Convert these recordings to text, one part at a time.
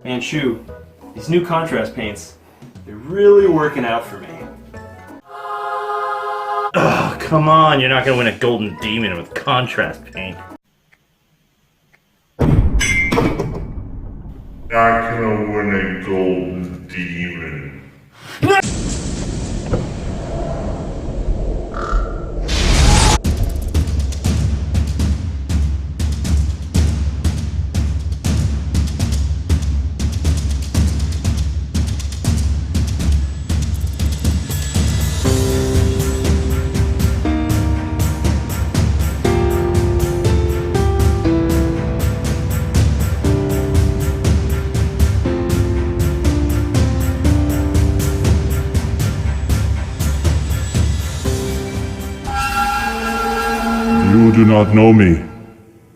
Man, Shu, these new contrast paints, they're really working out for me. Oh, come on, you're not gonna win a golden demon with contrast paint. Not gonna win a golden demon. You do not know me.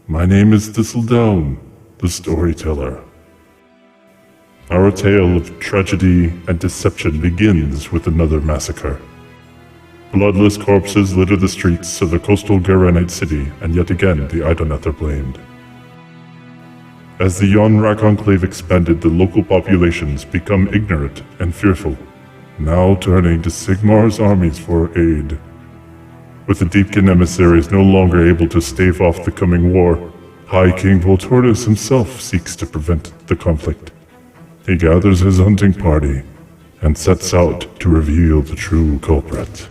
My name is Thistledown, the storyteller. Our tale of tragedy and deception begins with another massacre. Bloodless corpses litter the streets of the coastal Garanite city, and yet again the Idoneth are blamed. As the Yonrak Enclave expanded, the local populations become ignorant and fearful, now turning to Sigmar's armies for aid. With the Deepkin emissaries no longer able to stave off the coming war, High King Volturnus himself seeks to prevent the conflict. He gathers his hunting party and sets out to reveal the true culprit.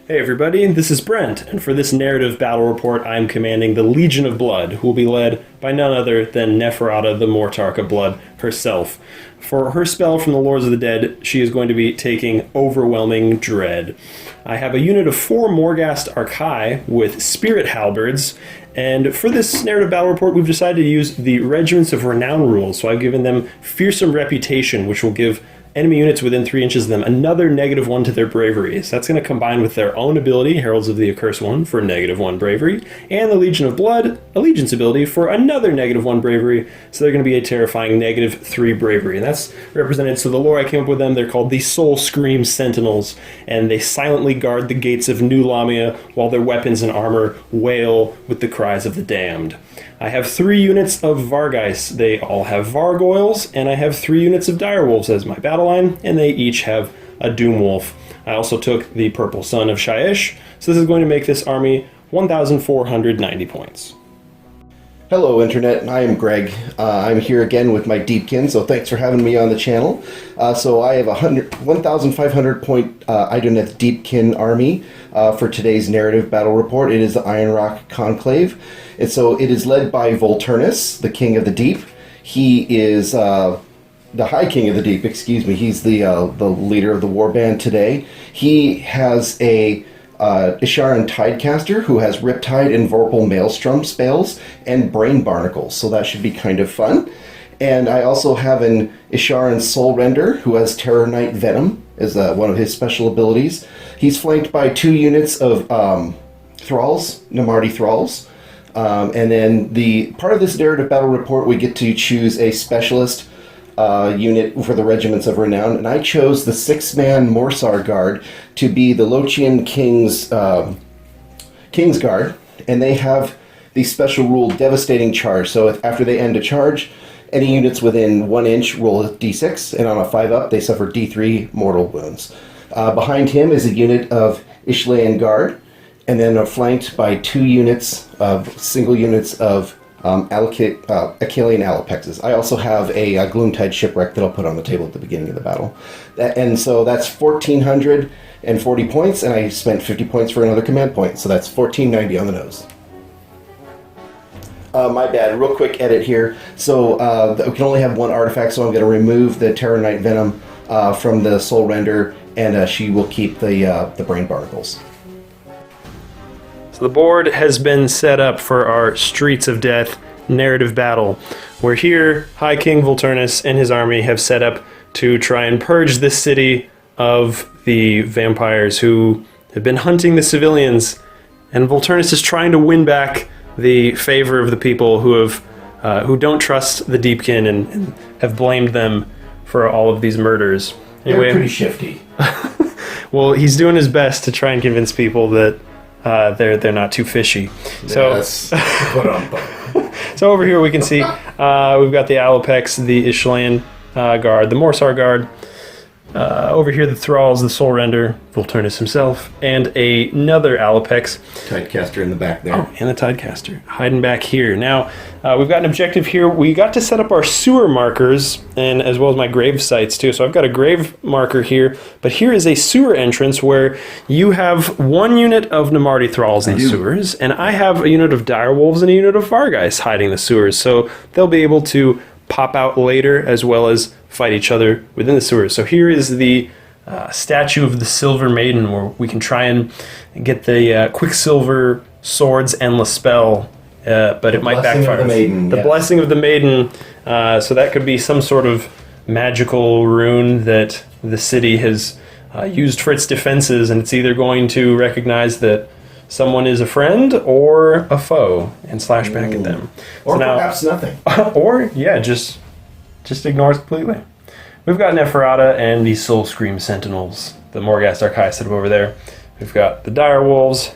Hey everybody, this is Brent, and for this narrative battle report, I'm commanding the Legion of Blood, who will be led by none other than Neferata, the Mortarch of Blood herself. For her spell from the Lords of the Dead, she is going to be taking Overwhelming Dread. I have a unit of 4 Morghast Archai with Spirit Halberds, and for this narrative battle report, we've decided to use the Regiments of Renown rules, so I've given them Fearsome Reputation, which will give enemy units within 3 inches of them another -1 to their bravery. So that's going to combine with their own ability, Heralds of the Accursed One, for -1 bravery, and the Legion of Blood, Allegiance ability, for another -1 bravery. So they're going to be a terrifying -3 bravery. And that's represented, so the lore I came up with them, they're called the Soul Scream Sentinels, and they silently guard the gates of New Lamia while their weapons and armor wail with the cries of the damned. I have 3 units of Vargeis. They all have Vargoyles, and I have 3 units of Direwolves as my battle line, and they each have a Doomwolf. I also took the Purple Sun of Shyish, so this is going to make this army 1,490 points. Hello Internet, I am Greg. I'm here again with my Deepkin, so thanks for having me on the channel. So I have a 1,500 point Idoneth Deepkin army for today's narrative battle report. It is the Ironrock Conclave, and so it is led by Volturnus, the King of the Deep. He is the High King of the Deep, excuse me. He's the leader of the warband today. He has a Isharan Tidecaster, who has Riptide and Vorpal Maelstrom spells and Brain Barnacles, so that should be kind of fun. And I also have an Isharan Soul Render, who has Terror Knight Venom as one of his special abilities. He's flanked by 2 units of Thralls, Namarti Thralls. And then the part of this narrative battle report, we get to choose a specialist unit for the Regiments of Renown, and I chose the 6-man Morsar Guard to be the Lochian King's Guard, and they have the special rule Devastating Charge. So after they end a charge, any units within 1 inch roll a d6, and on a 5-up they suffer d3 mortal wounds. Behind him is a unit of Ishlayan Guard, and then are flanked by 2 units of single units of Achillean Alapexes. I also have a Gloomtide Shipwreck that I'll put on the table at the beginning of the battle. And so that's 1,440 points, and I spent 50 points for another command point, so that's 1,490 on the nose. My bad, real quick edit here. So we can only have 1 artifact, so I'm going to remove the Terror Knight Venom from the Soul Render, and she will keep the Brain Barnacles. So the board has been set up for our Streets of Death narrative battle, where here High King Volturnus and his army have set up to try and purge this city of the vampires who have been hunting the civilians, and Volturnus is trying to win back the favor of the people who don't trust the Deepkin and have blamed them for all of these murders. Anyway, they're pretty shifty. Well, he's doing his best to try and convince people that they're not too fishy. Yes. So over here we can see we've got the Alopex, the Ishlan guard, the Morsar guard. Over here, the Thralls, the Soul Render, Volturnus himself, and another Alopex. Tidecaster in the back there. Oh, and the Tidecaster hiding back here. Now, we've got an objective here. We got to set up our sewer markers, and as well as my grave sites too. So I've got a grave marker here, but here is a sewer entrance where you have one unit of Namarti Thralls in the sewers, and I have a unit of Direwolves and a unit of Vargeist hiding the sewers. So they'll be able to pop out later as well as fight each other within the sewers. So here is the statue of the Silver Maiden, where we can try and get the Quicksilver Sword's Endless Spell, but it might Blessing of backfire. the Maiden, The yes. Blessing of the Maiden, so that could be some sort of magical rune that the city has used for its defenses, and it's either going to recognize that someone is a friend or a foe and slash back at them. Or So now- perhaps nothing. or yeah, just ignore it completely. We've got Neferata and the Soul Scream Sentinels, the Morghast Archive set up over there. We've got the Dire Wolves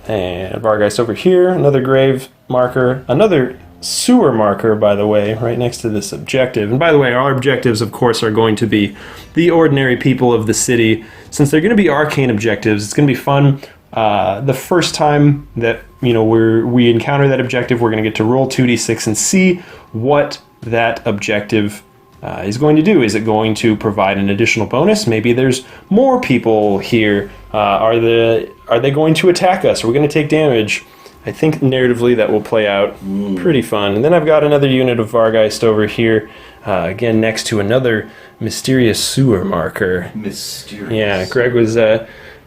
and Vargeist over here, another grave marker, another sewer marker, by the way, right next to this objective. And by the way, our objectives, of course, are going to be the ordinary people of the city. Since they're going to be arcane objectives, it's going to be fun. The first time that we encounter that objective, we're going to get to roll 2d6 and see what that objective is going to do. Is it going to provide an additional bonus? Maybe there's more people here. Are they going to attack us? Are we going to take damage? I think narratively that will play out pretty fun. And then I've got another unit of Vargeist over here, again next to another mysterious sewer marker. Mysterious. Yeah, Greg was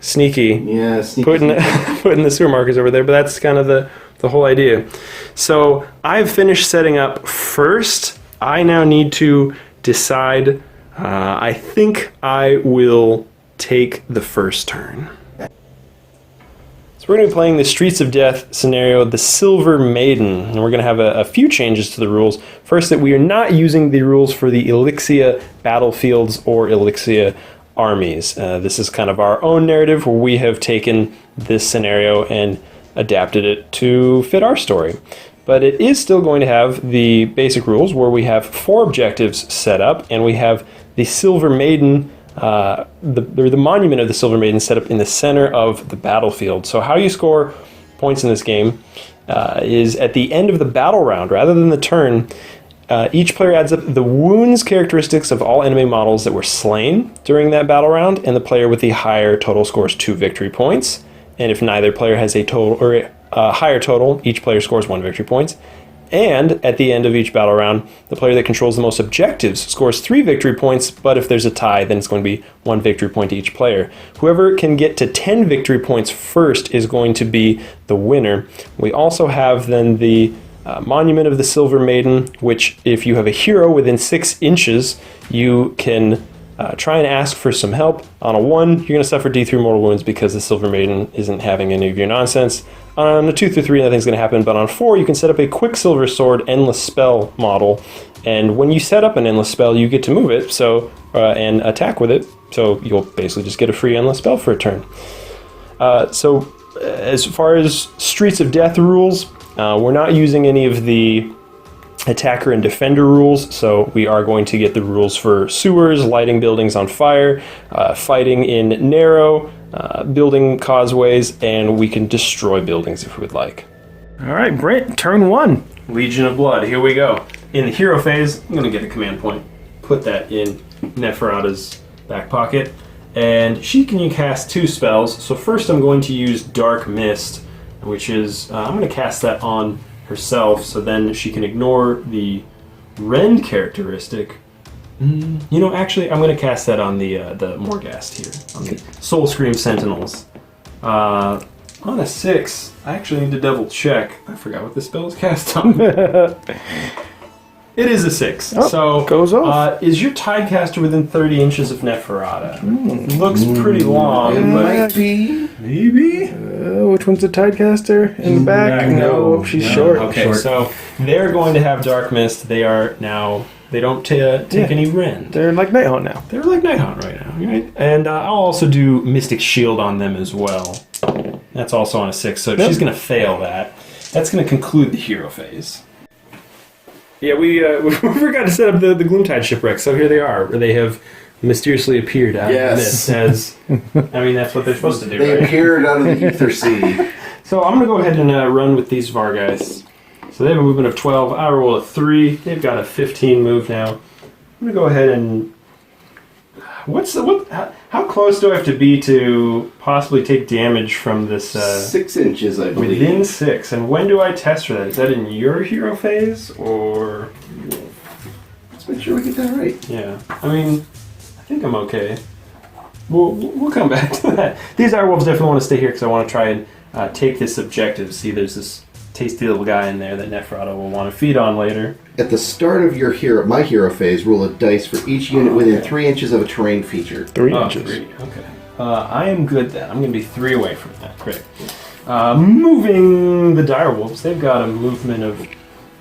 sneaky. Yeah, sneaky. Putting the sewer markers over there, but that's kind of the whole idea. So I've finished setting up first. I now need to decide. I think I will take the first turn. So we're going to be playing the Streets of Death scenario, the Silver Maiden, and we're going to have a few changes to the rules. First, that we are not using the rules for the Elixia battlefields or Elixia armies. This is kind of our own narrative where we have taken this scenario and adapted it to fit our story. But it is still going to have the basic rules where we have 4 objectives set up, and we have the Silver Maiden, the monument of the Silver Maiden set up in the center of the battlefield. So how you score points in this game is at the end of the battle round, rather than the turn. Each player adds up the wounds characteristics of all enemy models that were slain during that battle round, and the player with the higher total scores 2 victory points. And if neither player has a total or a higher total, each player scores 1 victory points. And at the end of each battle round, the player that controls the most objectives scores 3 victory points, but if there's a tie, then it's going to be 1 victory point to each player. Whoever can get to 10 victory points first is going to be the winner. We also have then the Monument of the Silver Maiden, which if you have a hero within 6 inches, you can try and ask for some help. On a 1, you're going to suffer D3 mortal wounds because the Silver Maiden isn't having any of your nonsense. On a 2 through 3, nothing's going to happen, but on 4, you can set up a Quicksilver Sword Endless Spell model, and when you set up an Endless Spell, you get to move it and attack with it, so you'll basically just get a free Endless Spell for a turn. So as far as Streets of Death rules, we're not using any of the attacker and defender rules, so we are going to get the rules for sewers, lighting buildings on fire, fighting in narrow, building causeways, and we can destroy buildings if we would like. All right, Brent, turn 1. Legion of Blood, here we go. In the hero phase, I'm going to get a command point, put that in Neferata's back pocket, and she can cast 2 spells. So first I'm going to use Dark Mist, which is, I'm going to cast that on herself, so then she can ignore the rend characteristic. Actually, I'm going to cast that on the Morghast here, on the Soul Scream Sentinels. On a 6, I actually need to double check. I forgot what this spell is cast on. It is a 6. Oh, so goes off. Is your Tidecaster within 30 inches of Neferata? Looks pretty long, It but might be. maybe. Which one's the Tidecaster? In the back? No, she's short. Okay, so they're going to have Dark Mist. They are now. They don't take any rend. They're like Nighthaunt now. They're like Nighthaunt right now, right? And I'll also do Mystic Shield on them as well. That's also on a 6, so she's going to fail that. That's going to conclude the hero phase. Yeah, we forgot to set up the Gloomtide shipwreck, so here they are. They have mysteriously appeared out of the mist as... I mean, that's what they're supposed to do, They right? appeared out of the ether sea. So I'm going to go ahead and run with these Vargeist. So they have a movement of 12. I roll a 3. They've got a 15 move now. I'm going to go ahead and... How close do I have to be to possibly take damage from this... 6 inches, I believe. Within 6. And when do I test for that? Is that in your hero phase, or... Let's make sure we get that right. Yeah. I mean, I think I'm okay. We'll come back to that. These direwolves definitely want to stay here because I want to try and take this objective. See, there's this tasty little guy in there that Neferata will want to feed on later. At the start of your my hero phase, roll a dice for each unit within 3 inches of a terrain feature. 3 Oh, inches. 3. Okay. I am good then. I'm going to be 3 away from that. Great. Moving the direwolves, they've got a movement of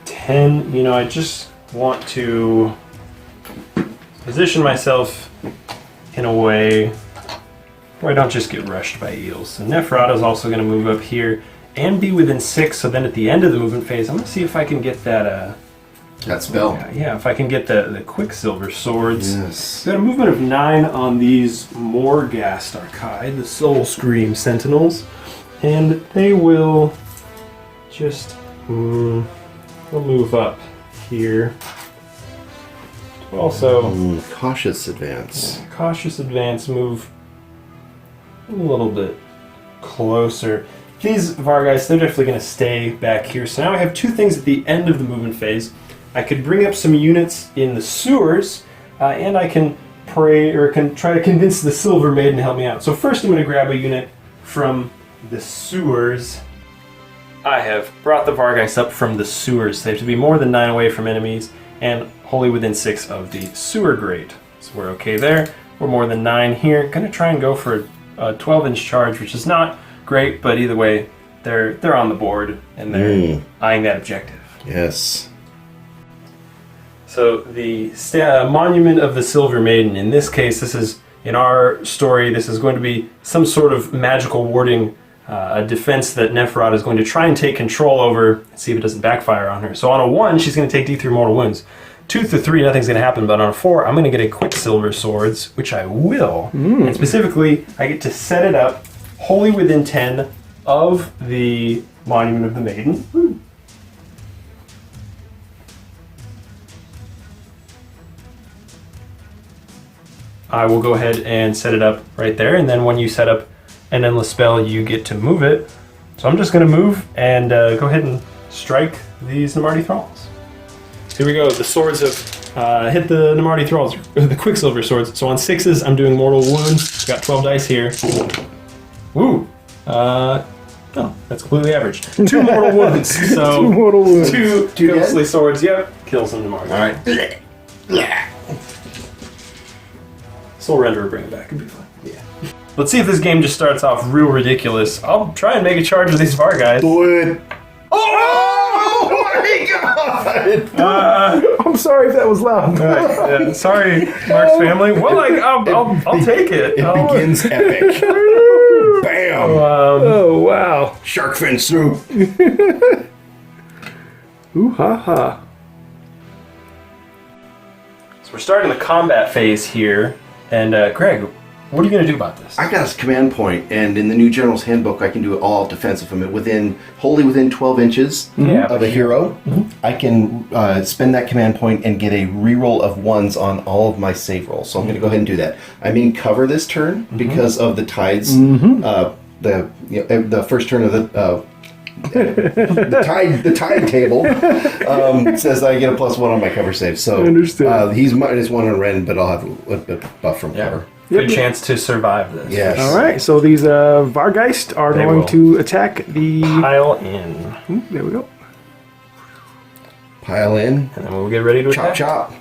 10. You know, I just want to position myself in a way where I don't just get rushed by eels. So Neferata is also going to move up here and be within 6. So then at the end of the movement phase, I'm going to see if I can get that. That spell. Yeah, if I can get the Quicksilver swords. Yes. Got a movement of 9 on these Morghast Archai, the Soul Scream Sentinels, and they will just we'll move up here. Also, Cautious advance. cautious advance, move a little bit closer. These Vargeist, they're definitely going to stay back here. So now I have 2 things at the end of the movement phase. I could bring up some units in the sewers, and I can pray or can try to convince the Silver Maiden to help me out. So first I'm going to grab a unit from the sewers. I have brought the Vargeist up from the sewers. They have to be more than 9 away from enemies and wholly within 6 of the sewer grate. So we're okay there. We're more than 9 here. Going to try and go for a 12-inch charge, which is not great, but either way, they're on the board and they're eyeing that objective. Yes. So the Monument of the Silver Maiden, in this case, this is, in our story, this is going to be some sort of magical warding, a defense that Neferata is going to try and take control over and see if it doesn't backfire on her. So on a 1, she's going to take D3 mortal wounds. 2 through 3, nothing's going to happen, but on a 4, I'm going to get a Quicksilver Swords, which I will. And specifically, I get to set it up wholly within 10 of the Monument of the Maiden. I will go ahead and set it up right there, and then when you set up an endless spell, you get to move it. So I'm just going to move and go ahead and strike these Namarti Thralls. So here we go. The swords have hit the Namarti Thralls, the Quicksilver swords. So on 6s, I'm doing mortal wounds. Got 12 dice here. Woo! No, that's completely average. 2 mortal wounds. So 2 mortal wounds. 2 ghostly swords. Yep, kills some Namarti. All right. Soul Renderer, bring it back. It'd be fun. Yeah. Let's see if this game just starts off real ridiculous. I'll try and make a charge with these Vargeist. Do it. Oh my god! I'm sorry if that was loud. Yeah, sorry, Mark's family. Well, I'll take it. It begins epic. Bam! Oh, wow. Shark fin soup. Ooh, ha, ha. So we're starting the combat phase here. And Greg, what are you going to do about this? I got a command point, and in the new General's Handbook, I can do it all defensive from it wholly within 12 inches of a hero. I can spend that command point and get a reroll of 1s on all of my save rolls. So I'm going to go ahead and do that. I'm in cover this turn because of the tides. The first turn of the tide table says I get a +1 on my cover save. So I understand. he's -1 on Ren, but I'll have a buff from cover. Good chance to survive this. Yes. All right, so these Vargeist are They going will. to attack the... Pile in. Ooh, there we go. Pile in. And then we'll get ready to Chop attack. chop.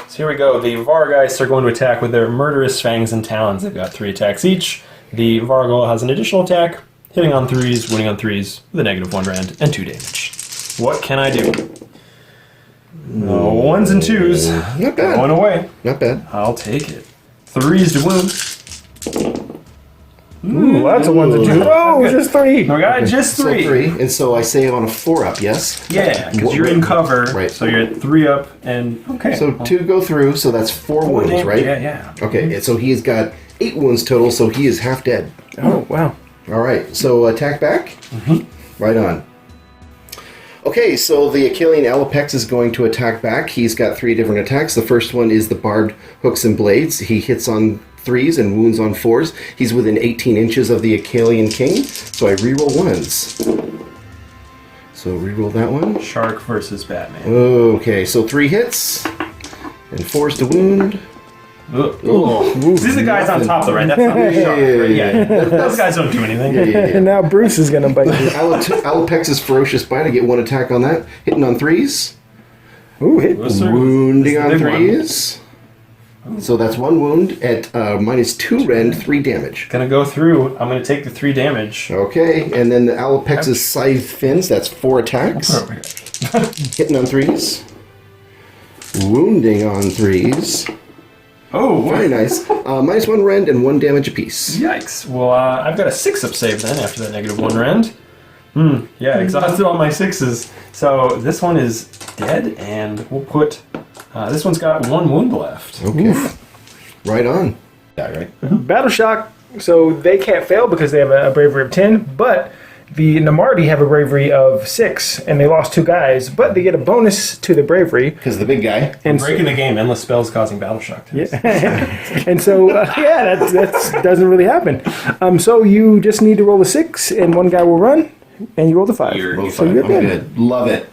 So here we go. The Vargeist are going to attack with their murderous fangs and talons. They've got 3 attacks each. The Vargol has an additional attack, hitting on 3s, winning on 3s, with a -1 rand and 2 damage. What can I do? 1s and 2s. Not bad. Going away. Not bad. I'll take it. 3s to wound. Ooh, lots of ones and twos. Oh, just three. We got just So three. 3, and so I say on a 4-up, yes? Yeah, because you're in cover. Right. So you're at 3 up, and okay. So 2 go through, so that's 4 wounds, damage, right? yeah. Okay, and so he's got 8 wounds total, so he is half dead. Oh, wow. All right, so attack back? Right on. Okay, so the Achillean Alopex is going to attack back. He's got 3 different attacks. The first one is the barbed hooks and blades. He hits on 3s and wounds on 4s. He's within 18 inches of the Achillean King, so I reroll 1s. So reroll that one. Shark versus Batman. Okay, so 3 hits and 4s to wound. These are the guys on top, though, right? That's not the shark, right? Yeah. Those guys don't do anything. And now Bruce is going to bite you. Alopex's Ferocious Bite. I get 1 attack on that. Hitting on 3s. Ooh, hit. Wounding on This is the big one. 3s. So that's 1 wound at -2 rend, 3 damage. Gonna go through. I'm gonna take the 3 damage. Okay, and then the Alopex's Scythe Fins. That's 4 attacks. Hitting on 3s. Wounding on 3s. Oh, Very nice. -1 rend and 1 damage apiece. yikes. Well, I've got a 6-up save then after that -1 rend. Yeah, exhausted all my 6s. So this one is dead, and we'll put. This one's got 1 wound left. Okay. Right on. Yeah, right. Battle Shock, so they can't fail because they have a bravery of 10, but the Namardi have a bravery of 6, and they lost 2 guys, but they get a bonus to the bravery. Because the big guy. And Breaking the game, endless spells causing battle shock. And so, that doesn't really happen. So you just need to roll a 6, and 1 guy will run, and you roll the 5. Roll So 5. you're I'm good. good. Love it.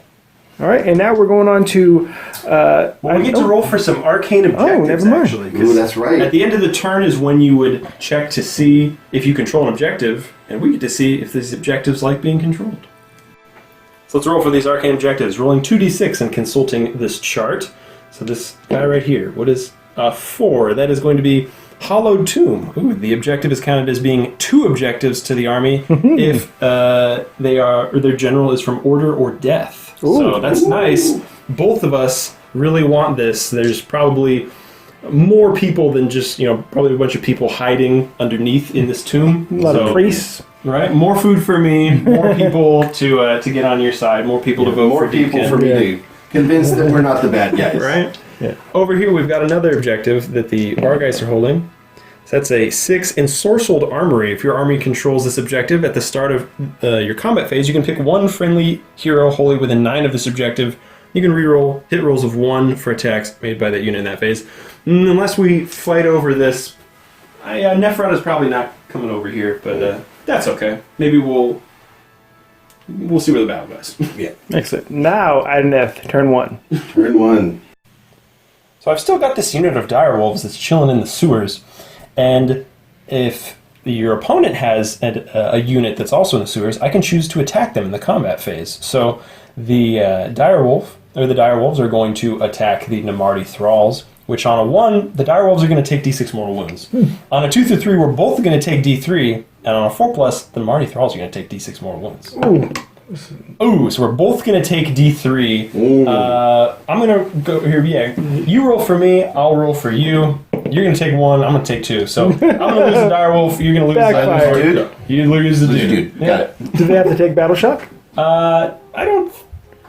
All right, and now we're going on to. Well, we get to roll for some arcane objectives, never mind. actually. 'cause Ooh, that's right. At the end of the turn is when you would check to see if you control an objective, and we get to see if these objectives like being controlled. So let's roll for these arcane objectives. Rolling 2d6 and consulting this chart. So this guy right here, what is 4? That is going to be Hollowed Tomb. Ooh, the objective is counted as being 2 objectives to the army if they are or their general is from Order or Death. So that's nice. Both of us really want this. There's probably more people than just, probably a bunch of people hiding underneath in this tomb. A lot of priests. Right? More food for me, more people to get on your side, more people to vote More for people Deepkin. for me to convince that we're not the bad guys. Right? Yeah. Over here we've got another objective that the Bargeist are holding. So that's a 6 Ensorcelled Armory. If your army controls this objective at the start of your combat phase, you can pick 1 friendly hero wholly within 9 of this objective. You can reroll hit rolls of 1 for attacks made by that unit in that phase. Unless we fight over this, Neferata's probably not coming over here, but that's okay. Maybe we'll see where the battle goes. Yeah. Excellent. Now, Ideneth, turn 1. Turn 1. So I've still got this unit of direwolves that's chilling in the sewers, and if your opponent has a unit that's also in the sewers, I can choose to attack them in the combat phase. So the direwolves are going to attack the Namardi thralls, which on a 1, the direwolves are going to take d6 mortal wounds. On a 2 through 3, we're both going to take d3, and on a 4+, the Namardi thralls are going to take d6 mortal wounds. Ooh, so we're both going to take d3. I'm going to go here. Yeah, you roll for me, I'll roll for you. You're going to take 1, I'm going to take 2. So I'm going to lose the direwolf, you're going to lose Backfire. the dude. You lose the dude. Dude, got it. Do they have to take Battle Shock? I don't.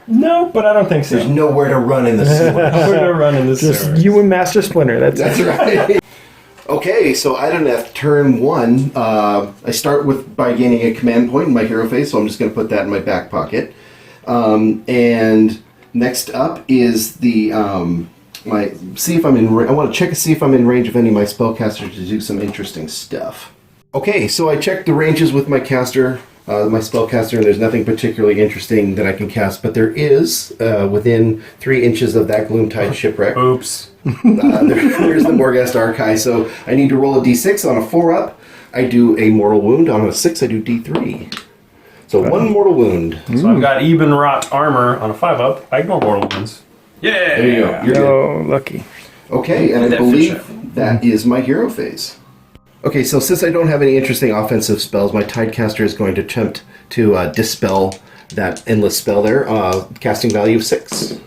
No, but I don't think so. There's nowhere to run in the sewer. We're going to run in this Just sewer. you and Master Splinter. That's That's right. Okay, so Ideneth, turn 1. I start by gaining a command point in my hero phase, so I'm just going to put that in my back pocket. And next up is the see if I'm in. I want to check to see if I'm in range of any of my spellcasters to do some interesting stuff. Okay, so I checked the ranges with my caster, my spellcaster, and there's nothing particularly interesting that I can cast, but there is within 3 inches of that Gloomtide shipwreck. Oops. There's the Morghast Archive. So I need to roll a d6 on a 4-up. I do a mortal wound. On a 6, I do d3. So 1 mortal wound. So I've got Eben Rot armor on a 5-up. I ignore mortal wounds. Yeah. There you go. You're good. oh lucky. Okay, and I That believe that is my hero phase. Okay, so since I don't have any interesting offensive spells, my Tidecaster is going to attempt to dispel that endless spell there. Casting value of 6.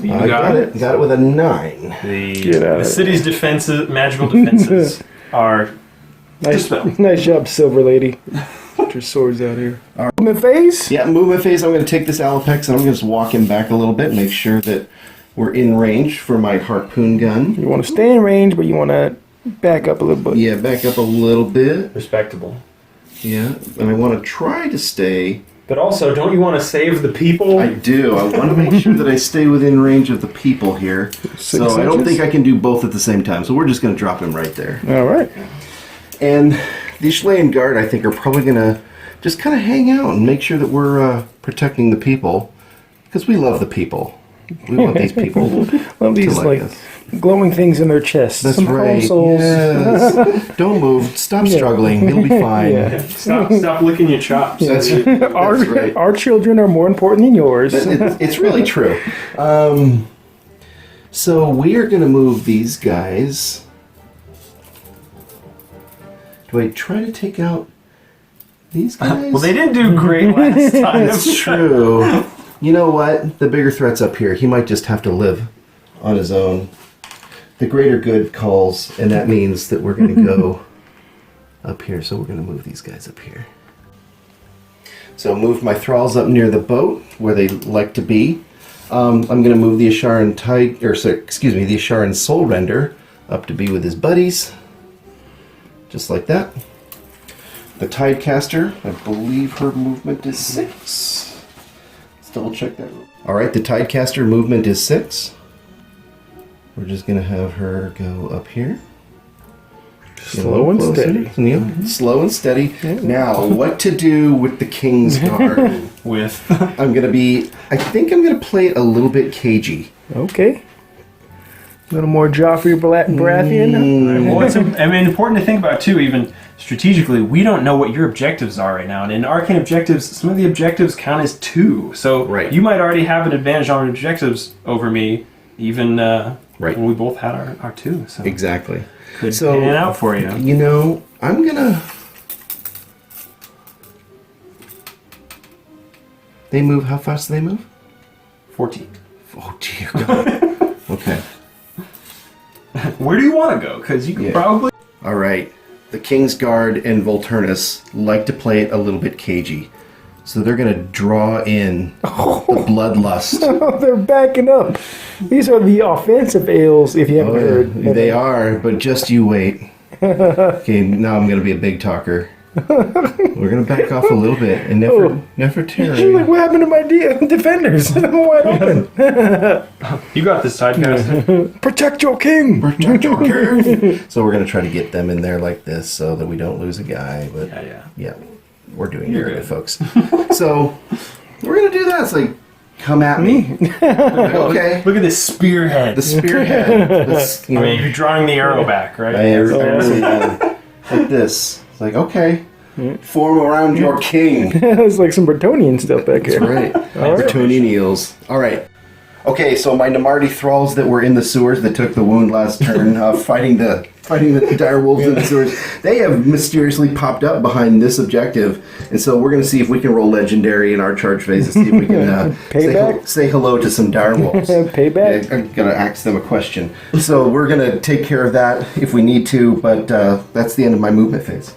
You I got it. Got it with a 9. Get out The of city's defenses, magical defenses, are Nice job, Silver Lady. Put your swords out here. Movement phase? Yeah, movement phase. I'm going to take this Alopex and I'm going to just walk him back a little bit, make sure that we're in range for my harpoon gun. You want to stay in range, but you want to back up a little bit. Yeah, back up a little bit. Respectable. Yeah, and I want to try to stay. But also, don't you want to save the people? I do. I want to make sure that I stay within range of the people here. So I don't think I can do both at the same time. So we're just going to drop him right there. All right. And the Chilean Guard, I think, are probably going to just kind of hang out and make sure that we're protecting the people. Because we love the people. We want these people Well, these to like us. glowing things in their chests. That's Some right. consoles. Yes. Don't move. Stop struggling. You'll be fine. Yeah. Stop licking your chops. That's Our, right. our children are more important than yours. It's really true. So we are going to move these guys. Do I try to take out these guys? Well, they didn't do great last time. That's true. You know what? The bigger threat's up here. He might just have to live on his own. The greater good calls, and that means that we're going to go up here. So we're going to move these guys up here. So move my thralls up near the boat where they like to be. I'm going to move the Asharan the Asharan Soul Render up to be with his buddies, just like that. The Tidecaster, I believe her movement is 6. Let's double check that. All right, the Tidecaster movement is 6. We're just going to have her go up here. Slow and steady. Yep. Slow and steady. Now, what to do with the King's Guard? I'm going to be... I think I'm going to play it a little bit cagey. Okay. A little more Joffrey Baratheon. Well, it's important to think about, too, even strategically. We don't know what your objectives are right now. And in Arcane objectives, some of the objectives count as 2. So Right. you might already have an advantage on objectives over me, even Right. when we both had our 2. So Exactly. could So, pan it out for you. You know, I'm going to... They move... How fast do they move? 14. Oh, dear God. Okay. Where do you want to go? Because you could probably... All right. The King's Guard and Volturnus like to play it a little bit cagey. So they're going to draw in the bloodlust. Oh, they're backing up. These are the offensive ales, if you haven't heard. They are, but just you wait. Okay, now I'm going to be a big talker. We're going to back off a little bit. And She's Nefertari... like, what happened to my defenders? I'm wide open. You got this, Tidecaster. Protect your king. So we're going to try to get them in there like this so that we don't lose a guy. But Yeah. we're doing You're it, good. folks. So we're going to do that. It's like, come at me. Okay. Look at this spearhead. The spearhead. This, you I know, mean, you're drawing the arrow back, right? I am like this. It's like, okay, form around your king. It's like some Bretonian stuff back here. Right. Bretonian eels. All right. Okay, so my Namarti thralls that were in the sewers that took the wound last turn, fighting the dire wolves in the sewers, they have mysteriously popped up behind this objective, and so we're going to see if we can roll legendary in our charge phase to see if we can say hello to some dire wolves. Payback. Yeah, I'm going to ask them a question. So we're going to take care of that if we need to, but that's the end of my movement phase.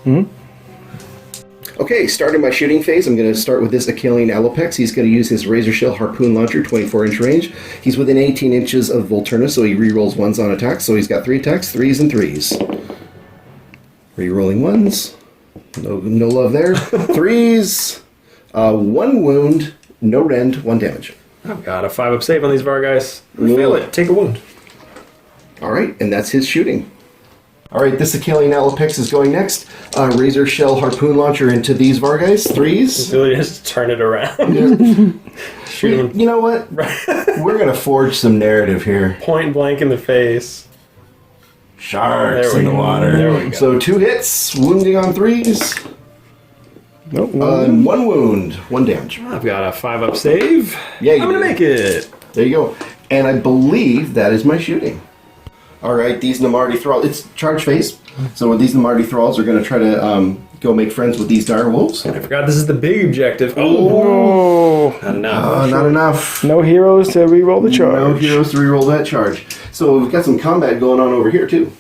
Okay, starting my shooting phase, I'm going to start with this Achillean Alopex. He's going to use his Razor Shell Harpoon Launcher, 24-inch range. He's within 18 inches of Volturnus, so he rerolls 1s on attacks. So he's got 3 attacks, 3s and 3s. Rerolling 1s. No love there. 3s. 1 wound, no rend, 1 damage. I've got a 5-up save on these Vargeis. Ooh. Fail it. Take a wound. All right, and that's his shooting. All right, this Achillean Alopex is going next. Razor Shell Harpoon Launcher into these Vargeis, 3s. Really just turn it around. Shoot him You know what? We're going to forge some narrative here. point blank in the face. Sharks There we in the go. water. There we go. So 2 hits, wounding on 3s. Nope. 1 wound, 1 damage. I've got a 5-up save. Yeah, you I'm going to do. make it. There you go. And I believe that is my shooting. All right, these Namarti thralls. It's charge phase. So these Namarti thralls are going to try to go make friends with these dire wolves. I forgot this is the big objective. Oh, Oh, not enough. Not enough. no heroes to reroll the charge. No heroes to reroll that charge. So we've got some combat going on over here too.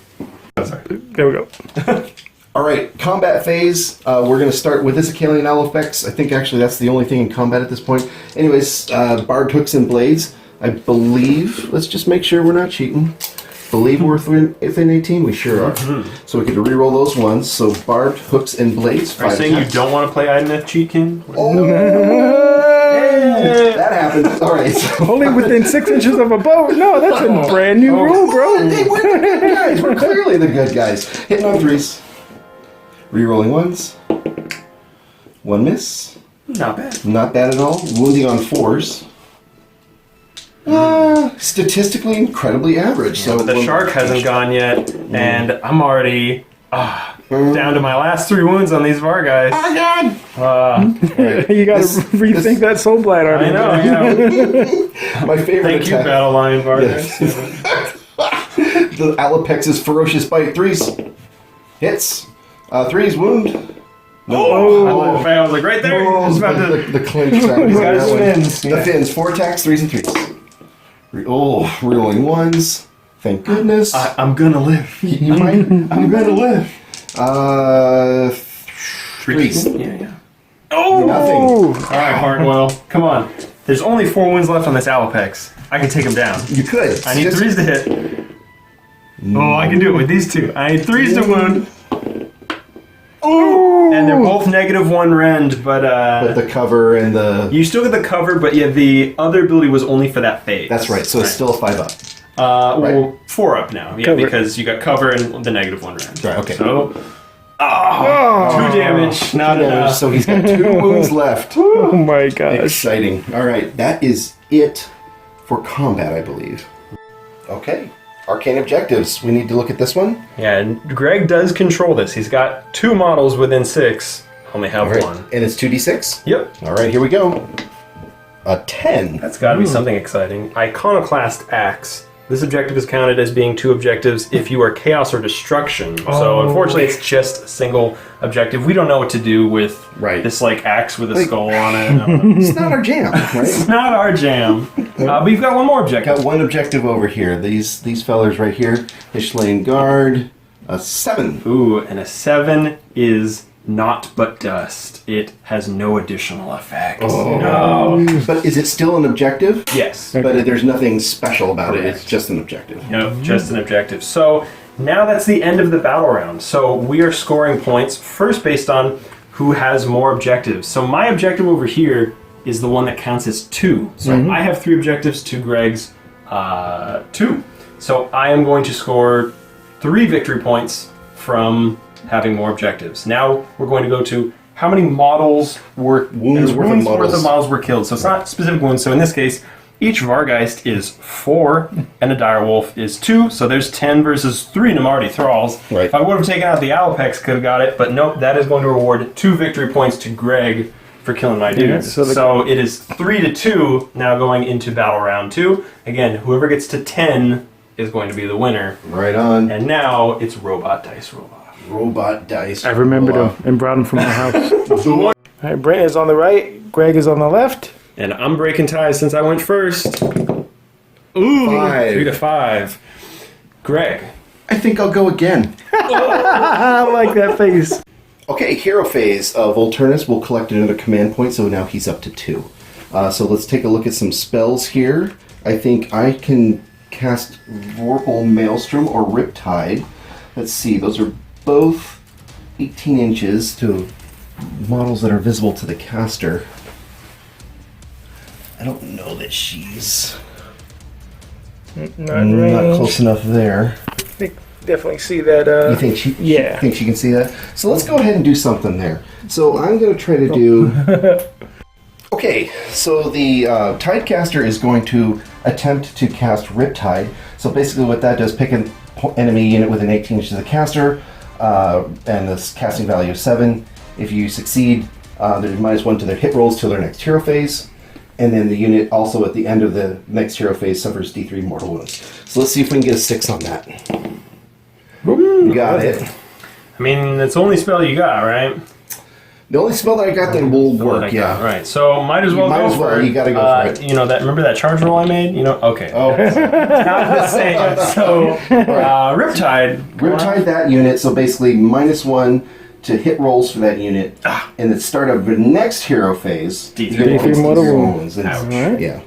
There we go. All right, combat phase. We're going to start with this Acalian Alifex. I think actually that's the only thing in combat at this point. Anyways, Barbed Hooks and Blades. I believe, let's just make sure we're not cheating. Believe we're within 18? We sure are. So we get to reroll those ones. So Barbed Hooks and Blades. Are you saying you don't want to play Ideneth Cheatkin? That happened. All right. So Only within 6 inches of a boat? No, that's a brand new rule, bro. Hey, we're the good guys. We're clearly the good guys. Hitting on 3s. Rerolling 1s. 1 miss. Not bad. Not bad at all. Wounding on 4s. Statistically incredibly average. So The shark hasn't gone yet, and I'm already down to my last 3 wounds on these Var guys. Oh God! You gotta rethink that Soul Blight army. I know, yeah. My favorite Thank you, attack. Battle Lion Var guys. The Alapex's Ferocious Bite. 3s. Hits. 3s wound. Oh, I was like right there. Just about to. The clinch sound. He's got his fins. The fins. 4 attacks, 3s and 3s. Rerolling 1s. Thank goodness. I'm gonna live. You might. I'm gonna live. 3s. Yeah. Oh! Nothing. All right, Hardwell. Come on. There's only 4 wounds left on this Alapex. I can take him down. You could. I need 3s to hit. Oh, I can do it with these 2. I need 3s to wound. Oh! And they're both -1 rend, but the cover and the. you still get the cover, but yeah, the other ability was only for that phase. That's right. So it's still a 5 up. Well, 4 up now. Yeah, Cover. because you got cover and the -1 rend. Right. Okay. So, 2 damage. Not enough. So he's got 2 wounds left. Oh my gosh. Exciting. All right, that is it for combat, I believe. Okay. Arcane objectives. We need to look at this one. Yeah, and Greg does control this. He's got 2 models within 6. Only have All right. 1. And it's 2d6. Yep. All right, here we go. A 10. That's got to be something exciting. Iconoclast Axe. This objective is counted as being 2 objectives if you are Chaos or Destruction. So unfortunately, it's just a single objective. We don't know what to do with Right. this like axe with a skull on it. It's not our jam, right? It's not our jam. But you've got 1 more objective. Got 1 objective over here. These fellers right here. Ishlain Guard. A 7. Ooh, and a 7 is not but dust. It has no additional effect. No. But is it still an objective? Yes. But there's nothing special about it. It's Correct. just an objective. Nope, just an objective. So now that's the end of the battle round. So we are scoring points first based on who has more objectives. So my objective over here is the one that counts as 2. So I have 3 objectives to Greg's 2. So I am going to score 3 victory points from having more objectives. Now we're going to go to how many models were Wounds worth of models. models were killed. So it's not specific wounds. So in this case, each Vargeist is 4, and a Direwolf is 2. So there's 10 versus 3 Namarti Thralls. Right. If I would have taken out the Alapex, could have got it. But nope, that is going to reward 2 victory points to Greg for killing my dudes. so So it is 3-2 now going into battle round 2. Again, whoever gets to 10 is going to be the winner. Right on. And now it's Robot Dice Roll Off. Robot dice. I remembered him and brought him from my house. All right, Brent is on the right. Greg is on the left. And I'm breaking ties since I went first. Ooh, 5. 3-5. Greg. I think I'll go again. I like that face. Okay, hero phase. Volturnus will collect another command point, so now he's up to 2. So let's take a look at some spells here. I think I can cast Vorpal Maelstrom or Riptide. Let's see, those are both 18 inches to models that are visible to the caster. I don't know that she's not close enough there. Definitely see that. You think she? Yeah. You think she can see that? So let's go ahead and do something there. So I'm going to try to do. Okay, so the Tidecaster is going to attempt to cast Riptide. So basically, what that does, pick an enemy unit within 18 inches of the caster, and this casting value of 7. If you succeed, there's -1 to their hit rolls till their next hero phase. And then the unit also at the end of the next hero phase suffers D3 mortal wounds. So let's see if we can get a 6 on that. Got it. I mean, it's the only spell you got, right? The only spell that I got that will work, yeah. Right. So might as well might go as well. for it. You gotta go for it. You know that. Remember that charge roll I made? You know. Okay. Oh, Not the same. So Riptide. Riptide that unit, so basically -1 to hit rolls for that unit. And the start of the next hero phase, D3 you're gonna take mortal D3 wounds. And- Alright. Yeah.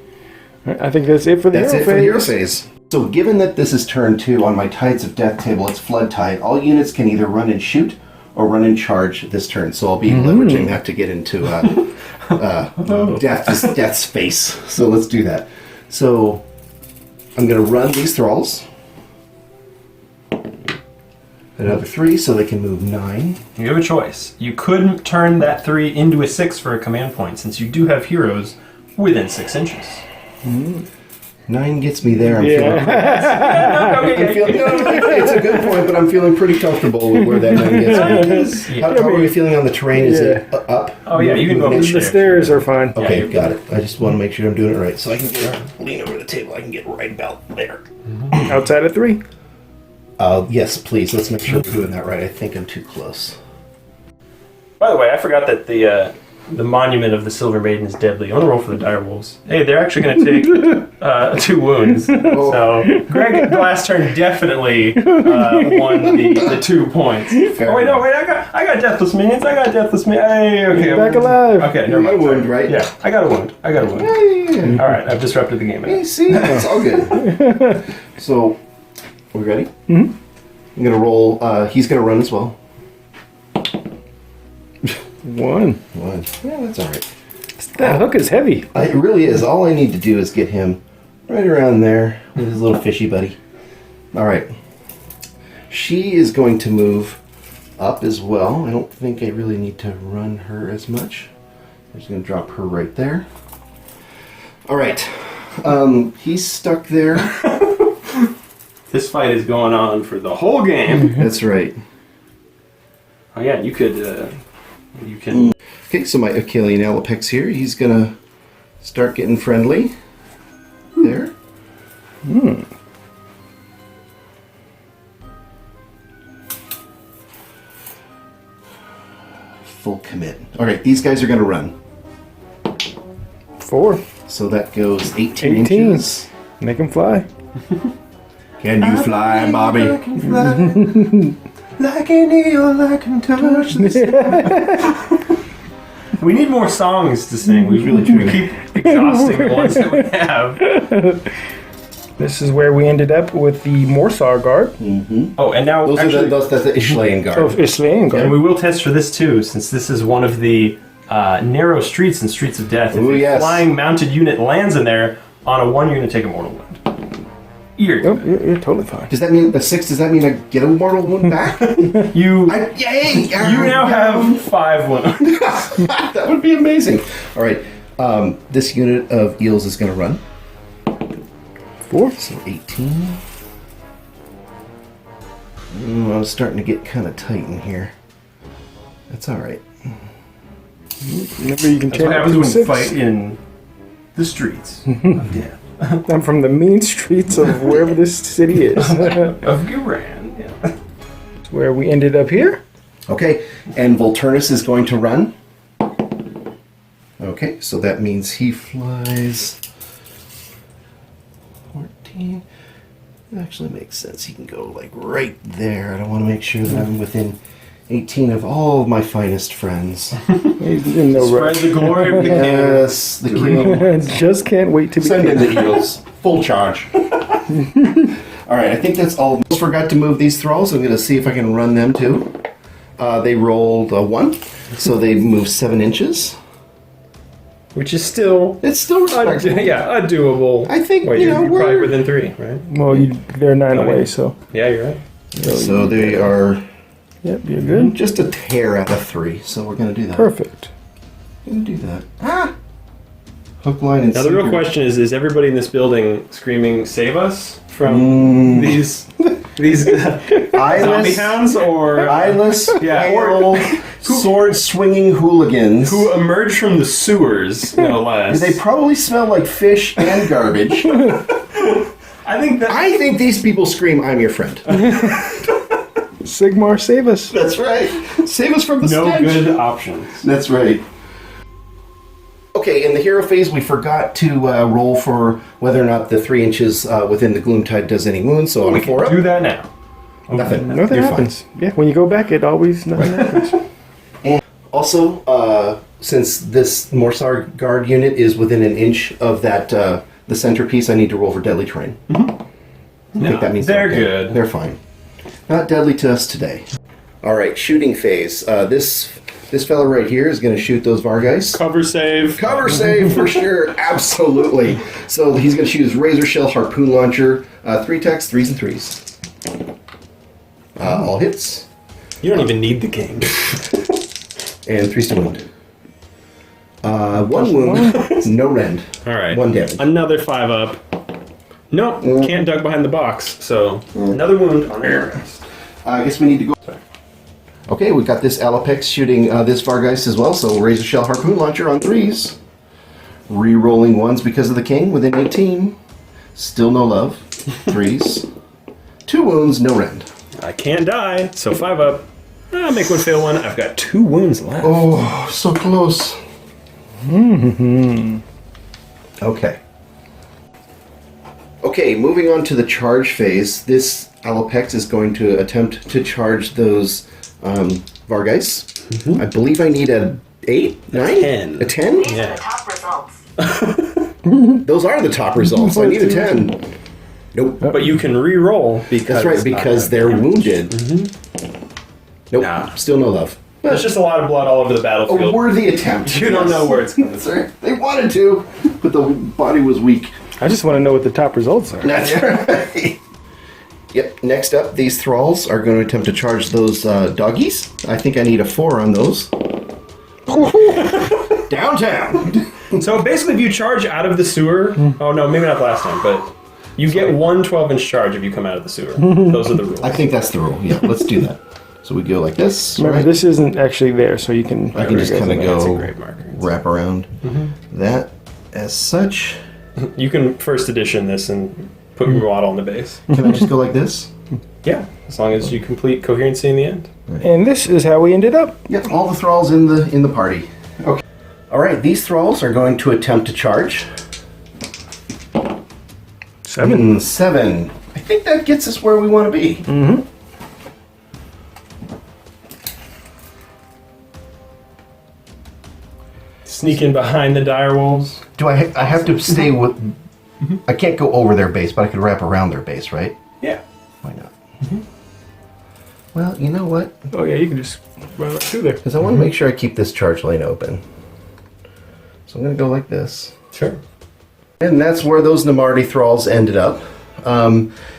I think that's it for the That's hero it for the hero phase. phase. So given that this is turn 2 on my Tides of Death table, it's Flood Tide. All units can either run and shoot or run and charge this turn. So I'll be leveraging that to get into Death's face. So let's do that. So I'm going to run these thralls. Another 3 so they can move 9. You have a choice. You could turn that 3 into a 6 for a command point, since you do have heroes within 6 inches. 9 gets me there. I'm Okay. feeling, it's a good point, but I'm feeling pretty comfortable with where that 9 gets me. How are we feeling on the terrain? Is it up? Oh yeah, you can go up the The stairs. stairs are fine. Okay, Yeah, got it. I just want to make sure I'm doing it right. So I can lean over the table. I can get right about there. Outside of 3. Yes, please. Let's make sure we're doing that right. I think I'm too close. By the way, I forgot that the monument of the Silver Maiden is deadly. I want to roll for the dire wolves. Hey, they're actually going to take 2 wounds. So Greg last turn definitely won the 2 points. Fair Oh wait, no, enough. wait! I got deathless minions. Hey, okay. You're back alive. Okay, never You got a mind. wound, right? Yeah, I got a wound. Yeah. All right, I've disrupted the game. Hey, see, it's all good. So, are we ready? Mm-hmm. I'm gonna roll. He's gonna run as well. 1. 1. Yeah, that's all right. That hook is heavy. It really is. All I need to do is get him right around there with his little fishy buddy. All right. She is going to move up as well. I don't think I really need to run her as much. I'm just going to drop her right there. All right. He's stuck there. This fight is going on for the whole game. That's right. Oh yeah, you could. You can. Okay, so my Achillean Alapex here. He's going to start getting friendly. There. Full commit. All right, these guys are going to run. 4. So that goes 18 18. inches. Make him fly. Can you fly, Bobby? Like an eel, I can touch the We need more songs to sing. We really keep exhausting the ones that we have. This is where we ended up with the Morsar Guard Oh, and now actually, That's the Ishlayan guard. of Islayan and Guard. we will test for this too, since this is one of the narrow streets and Streets of Death. If Ooh, a yes. flying mounted unit lands in there, on a 1 you're going to take a mortal wound. You're Oh, you're totally fine. Does that mean the 6? Does that mean I get a mortal one back? you Yay! you now have 5 wounds. That would be amazing. All right, this unit of eels is going to run. 4. So 18. I was starting to get kind of tight in here. That's all right. Remember, you can That's change what it happens to when you 6. fight in the streets of death. I'm from the mean streets of wherever this city is. Of Guran. Yeah. Where we ended up here. Okay, and Volturnus is going to run. Okay, so that means he flies 14. It actually makes sense. He can go like right there. I want to make sure that I'm within 18 of all of my finest friends. He's in the Spread rush. the glory of the king. Yes, the king. Just can't wait to be Send in king. the eels. Full charge. All right, I think that's all. Almost forgot to move these thralls. I'm going to see if I can run them too. They rolled a 1, so they move 7 inches. Which is still It's still respectable. a doable. I think, Wait, you you're, know, you're probably we're- within 3, right? Well, they're 9 Oh, away, yeah. so. Yeah, you're right. So they are Yep, you're good. just a tear out of 3. So we're going to do that. Perfect. We're going to do that. Hook, line, and Now the real sinker. question is everybody in this building screaming "Save us" from these zombie Eyeless, hounds, or eyeless, Yeah, pale, sword-swinging hooligans. who emerge from the sewers, no less? They probably smell like fish and garbage. I think that I think these people scream, "I'm your friend." Sigmar, save us. That's right. Save us from the No stench. good options. That's right. Okay, in the hero phase, we forgot to roll for whether or not the 3 inches within the Gloomtide does any wounds, so I'm a 4 up. Do that now. Nothing. Nothing You're happens. Yeah, when you go back, it always nothing happens. Fine. Also, since this Morsar Guard unit is within an inch of that the centerpiece, I need to roll for deadly terrain. I think that means they're okay. good. They're fine. Not deadly to us today. All right, shooting phase. This fella right here is going to shoot those Vargeist. Cover save. Cover save for sure, absolutely. So he's going to shoot his Razor Shell Harpoon Launcher. 3 attacks, 3s and 3s. All hits, You don't even need the king. and 3s to wound. 1 wound, no rend. All right. 1 damage. Another 5 up. Nope, can't duck behind the box. So another wound on your rest. I guess we need to go. Okay, we've got this Alapex shooting this Vargeist as well, so Razor Shell Harpoon Launcher on 3s. Re-rolling 1s because of the king within 18. Still no love. 3s. 2 wounds, no rend. I can't die, so 5 up. Make one fail one. I've got 2 wounds left. Oh, so close. Okay. Okay, moving on to the charge phase. This Alapex is going to attempt to charge those Vargeist. I believe I need a 8, 9? 10. A 10? These are Yeah. the top results. Those are the top results. I need a 10. Nope. But you can re-roll because That's right, because they're wounded. Nope. Nah. Still no love. There's just a lot of blood all over the A battlefield. worthy attempt. You don't know where it's coming That's right. They wanted to, but the body was weak. I just want to know what the top results are. That's right. Yep. Next up, these thralls are going to attempt to charge those doggies. I think I need a 4 on those. Downtown. So basically, if you charge out of the sewer, oh no, maybe not the last time, but you get 1 12-inch charge if you come out of the sewer. Those are the rules. I think that's the rule. Yeah, let's do that. So we go like this. Remember, right? this isn't actually there, so you can. I can just kind of That's a go great marker. wrap around that as such. You can first edition this and put your model on the base. Can I just go like this? Yeah, as long as you complete coherency in the end. And this is how we ended up. Yep, all the thralls in the party. Okay. All right, these thralls are going to attempt to charge. 7. 7. I think that gets us where we want to be. Sneak in behind the dire wolves. Do I have to stay with? I can't go over their base, but I could wrap around their base, right? Yeah. Why not? Well, you know what? Oh yeah, you can just run right through there. Because I want to make sure I keep this charge lane open. So I'm going to go like this. Sure. And that's where those Namardi thralls ended up.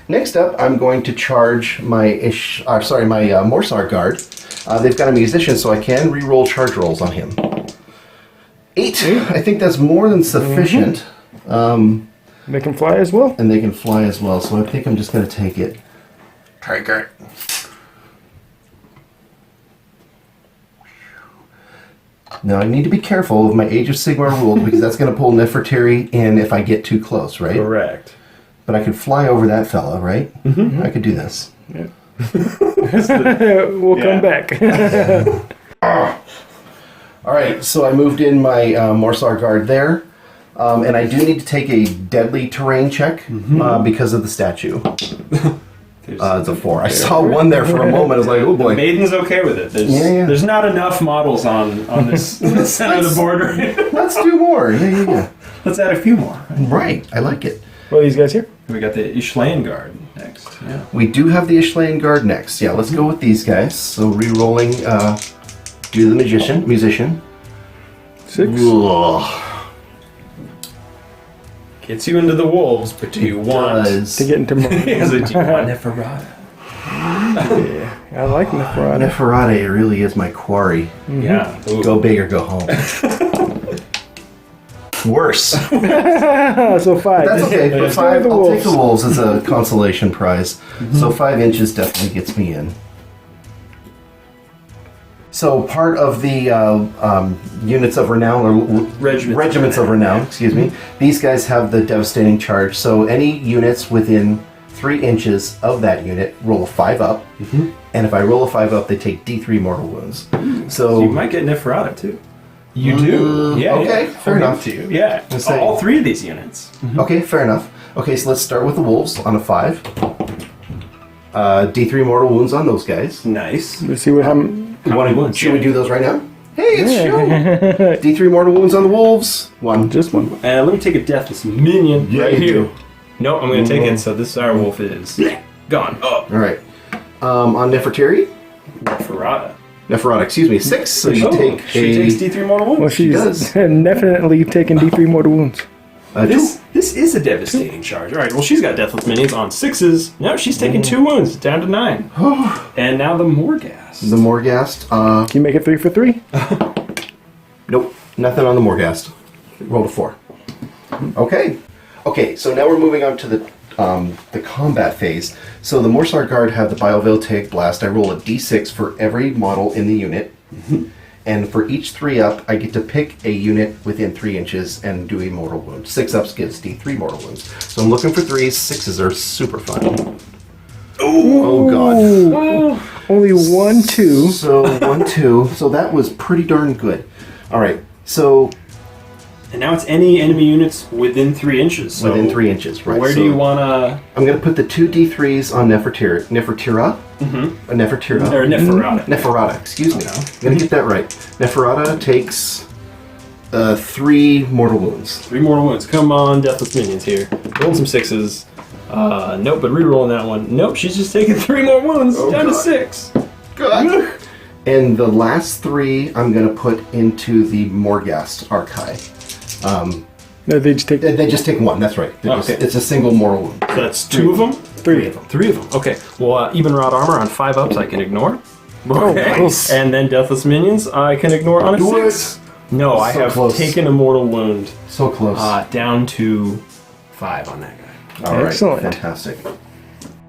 Next up, I'm going to charge my Morsar guard. They've got a musician, so I can re-roll charge rolls on him. 8. I think that's more than sufficient. They can fly as well. And they can fly as well, so I think I'm just going to take it. Take it. Now I need to be careful of my Age of Sigmar rule because that's going to pull Nefertari in if I get too close, right? Correct. But I could fly over that fella, right? I could do this. We'll come back. All right, so I moved in my Morsar guard there, and I do need to take a deadly terrain check because of the statue. It's a 4. I saw 1 there for a moment. I was like, oh boy. Maiden's okay with it. There's not enough models on this center of the border. Let's do more. Yeah. Let's add a few more. Right, I like it. What are these guys here? We got the Ishlaen guard next. Yeah. We do have the Ishlaen guard next. Yeah, let's go with these guys. So re-rolling, do the musician. 6. Ugh. Gets you into the wolves, but do you want? To get into more. Yeah, so do you want Neferata? Yeah, I like Neferata. Neferata really is my quarry. Yeah. Ooh. Go big or go home. Worse. So 5. That's okay. But Let's go 5, with the I'll take wolves. the wolves as a consolation prize. So 5 inches definitely gets me in. So part of the units of renown, or regiments of renown, excuse me, these guys have the devastating charge. So any units within 3 inches of that unit, roll a 5 up, and if I roll a 5 up, they take D3 mortal wounds. So You might get Neferata too. You do. Yeah. okay, yeah. fair enough. To you. Yeah. Let's say- All 3 of these units. Okay, fair enough. Okay, so let's start with the wolves on a 5. D3 mortal wounds on those guys. Nice. Let's see what How many wounds? Should we do those right now? Hey, it's show. D3 mortal wounds on the wolves. 1. Just one. Let me take a deathless minion Yeah, right you here. do. No, I'm going to take it. So this our wolf is gone. Oh, All right. On Nefertari, Neferata. Neferata, excuse me, 6. So you Oh, take she takes D3 mortal wounds. Well, she's does. definitely taking D3 mortal wounds. This is a devastating charge. All right, well, she's got deathless minions on 6s. No, she's taking 2 wounds, down to 9. And now the Morghast. The Morghast. Can you make it 3 for 3? Nope, nothing on the Morghast. Roll a 4. Okay. Okay, so now we're moving on to the combat phase. So the Morsar Guard have the Biovoltaic Blast. I roll a d6 for every model in the unit. And for each 3 up, I get to pick a unit within 3 inches and do a mortal wound. 6 ups gives D3 mortal wounds. So I'm looking for 3s. 6s are super fun. Oh god. Only 1, 2. So 1, 2. So that was pretty darn good. All right. So And now it's any enemy units within 3 inches. So within 3 inches, right? Where so do you want to... I'm going to put the 2 D3s on Nefertira. Nefertira? Mm-hmm. Nefertira. Or Neferata. Neferata, excuse me. I'm going to get that right. Neferata takes 3 mortal wounds. 3 mortal wounds. Come on, deathless minions here. Rolling some 6s. Nope, but re-rolling that one. Nope, she's just taking 3 more wounds. Down to God. 6. Good. And the last 3 I'm going to put into the Morghast Archive. No, they just take They just take 1, that's right. Okay. It's a single mortal wound. So that's 2 of them? 3 of them. 3 of them. Okay. Well, even rod armor on 5 ups I can ignore. Okay. nice. And then deathless minions I can ignore on a Do 6. No, I So have close. taken a mortal wound So close. down to 5 on that guy. All right, excellent. fantastic.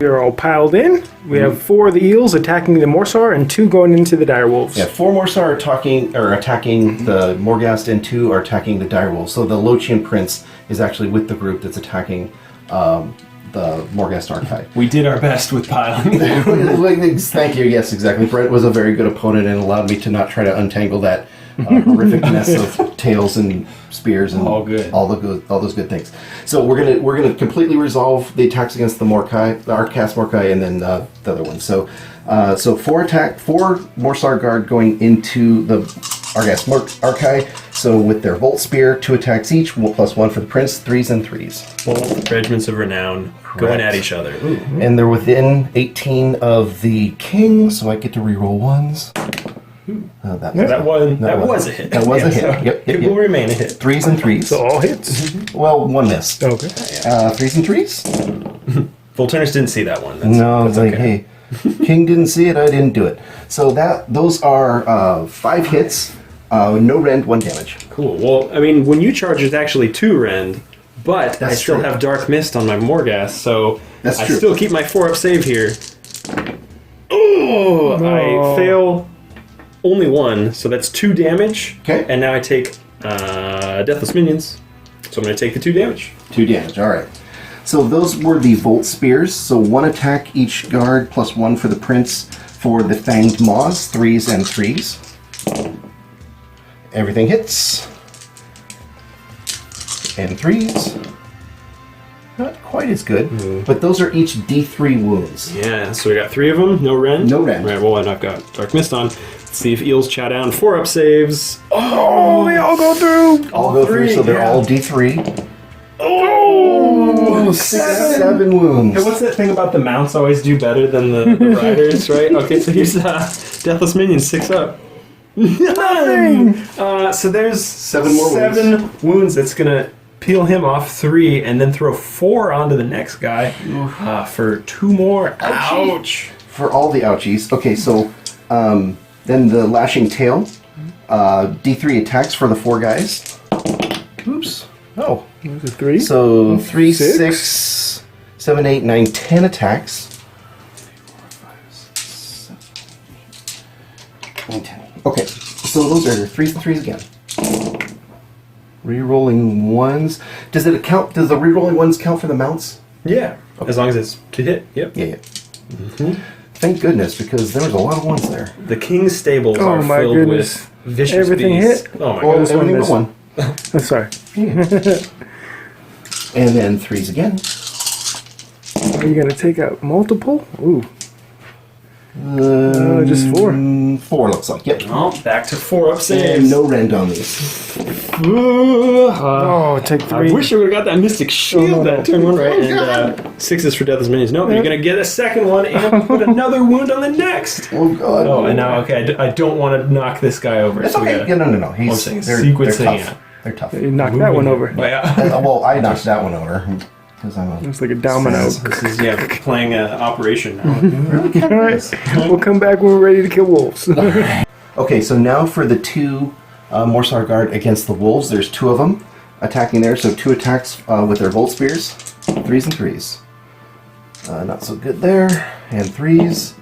We're all piled in. We have 4 of the eels attacking the Morsar and 2 going into the direwolves. Yeah, 4 Morsar are attacking the Morghast, and 2 are attacking the direwolves. So the Lochian Prince is actually with the group that's attacking the Morghast Archive. We did our best with piling. Thank you. Yes, exactly. Brent was a very good opponent and allowed me to not try to untangle that horrific mess of tails and spears and All good. all those good things. So we're gonna completely resolve the attacks against the Morkai, the Arcast Morkai, and then the other one. So 4 Morsar Guard going into the Arcast Archai. So with their Volt Spear, 2 attacks each, +1 for the Prince, 3s and 3s. Both regiments of renown going at each other. Ooh. And they're within 18 of the king, so I get to reroll 1s. That was a hit. That was a hit. So Yep, it will remain a hit. 3s and 3s. So all hits. Well, 1 missed. Okay. 3s and 3s? Volturnus didn't see that one. That's, No, that's it's like, okay. hey, king didn't see it, I didn't do it. So those are 5 hits, no rend, 1 damage. Cool. Well, I mean, when you charge, it's actually 2 rend, but I That's still true. have Dark Mist on my Morghast, so That's I true. still keep my 4-up save here. Oh, No. I fail only 1, so that's 2 damage. Okay. And now I take Deathless Minions, so I'm going to take the 2 damage. 2 damage, alright. So those were the Volt Spears, so 1 attack each guard, +1 for the Prince for the Fanged Maws, 3s and 3s. Everything hits. And 3s. Not quite as good, but those are each D3 wounds. Yeah, so we got 3 of them, no rend. No rend. Right, well, and I've got Dark Mist on. Let's see if Eels chow down. 4-up saves. Oh, they all go through. All go through, 3, so they're yeah. all D3. Oh, 7 wounds. Hey, what's that thing about the mounts always do better than the riders, right? Okay, so here's Deathless Minions, 6 up. Nothing. So there's 7 more wounds. 7 wounds. That's gonna peel him off 3, and then throw 4 onto the next guy for 2 more. Ouch! For all the ouchies. Okay, so then the Lashing Tail. D3 attacks for the 4 guys. Oops. Oh. Those are 3. So 3, Six. 6, 7, 8, 9, 10 attacks. 9, 10. Okay, so those are 3s and 3s again. Rerolling 1s. Does it count? Does the rerolling 1s count for the mounts? Yeah, as long as it's to hit. Yep. Yeah, yeah. Thank goodness, because there was a lot of ones there. The king's stables Oh are my filled goodness. with vicious Everything beasts. hit? Oh my Well, god. everything missed. but one. I'm sorry. And then 3s again. Are you gonna take out multiple? Ooh. Just 4. 4 looks like. Yep. Oh, back to 4 up And saves. no rend on these. Oh, take 3. I wish I would have got that Mystic Shield no, that no. turn 1 Right. and 6s for Deathless Minions. No, you're going to get a second one and put another wound on the next. Oh, God. Oh, and now, okay, I don't want to knock this guy over. It's so we okay. gotta- Yeah, no. I'm He's, saying they're sequencing tough. it. They're tough. You knocked that one over. Oh, yeah. Well, I knocked that one over. Because I'm a... It's like a domino. This is, playing Operation now. All right. We'll come back when we're ready to kill wolves. Okay, so now for the 2 Morsar Guard against the wolves. There's 2 of them attacking there. So 2 attacks with their Volt Spears. 3s and 3s. Not so good there. And 3s.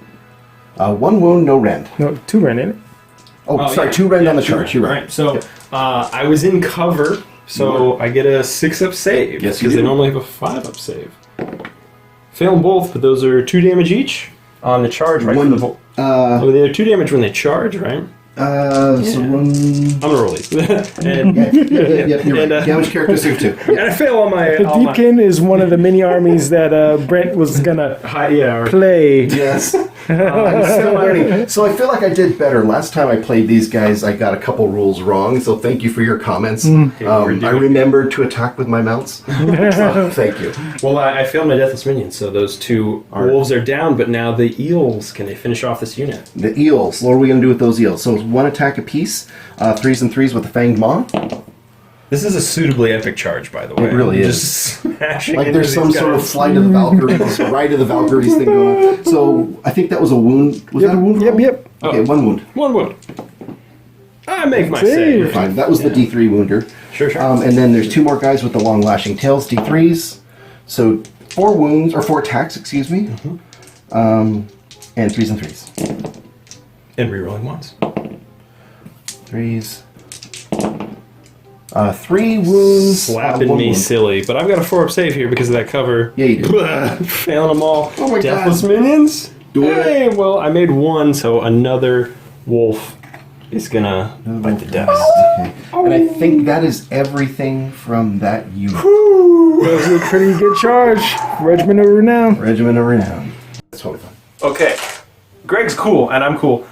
1 wound, no rend. No, 2 ran in it. Oh, sorry, 2 rend on the charge. You're right. So I was in cover, so I get a 6-up save. Yes, you because they do. normally have a 5-up save. Fail them both, but those are 2 damage each on the charge, right? One- For the oh, they're 2 damage when they charge, right? So 1... I'm gonna roll these. and, Yeah, you're And, right. Damage characteristic 2. and I fail on my. The Deepkin is one of the mini armies that Brent was gonna Yeah. play. Yes. I'm still learning. So I feel like I did better. Last time I played these guys, I got a couple rules wrong. So thank you for your comments. I remembered to attack with my mounts. So, thank you. Well, I failed my Deathless Minions, so those 2 wolves are down, but now the eels, can they finish off this unit? The eels. What are we going to do with those eels? So 1 attack apiece. 3s and 3s with the Fanged Maw. This is a suitably epic charge, by the way. It really I'm is. Just smashing Like into there's these some sort of guys. flight of the Valkyries, ride of the Valkyries thing going on. So I think that was a wound. Was that a wound? roll? Yep. Okay, 1 wound. 1 wound. I make my Save. save. Fine. That was the D3 wounder. Sure. And then there's 2 more guys with the long lashing tails, D3s. So 4 wounds, or 4 attacks, excuse me. And 3s and 3s. And rerolling ones. 3s. 3 wounds. Slapping 1 me wound. silly, but I've got a 4-up save here because of that cover. Yeah, you do. Failing them all. Oh my Deathless God. Minions? Do it. Hey, well, I made 1, so another wolf is gonna bite the dust. Okay. And I think that is everything from that unit. That was a pretty good charge. Regiment of Renown. Regiment of Renown. That's totally fine. Okay. Greg's cool, and I'm cool.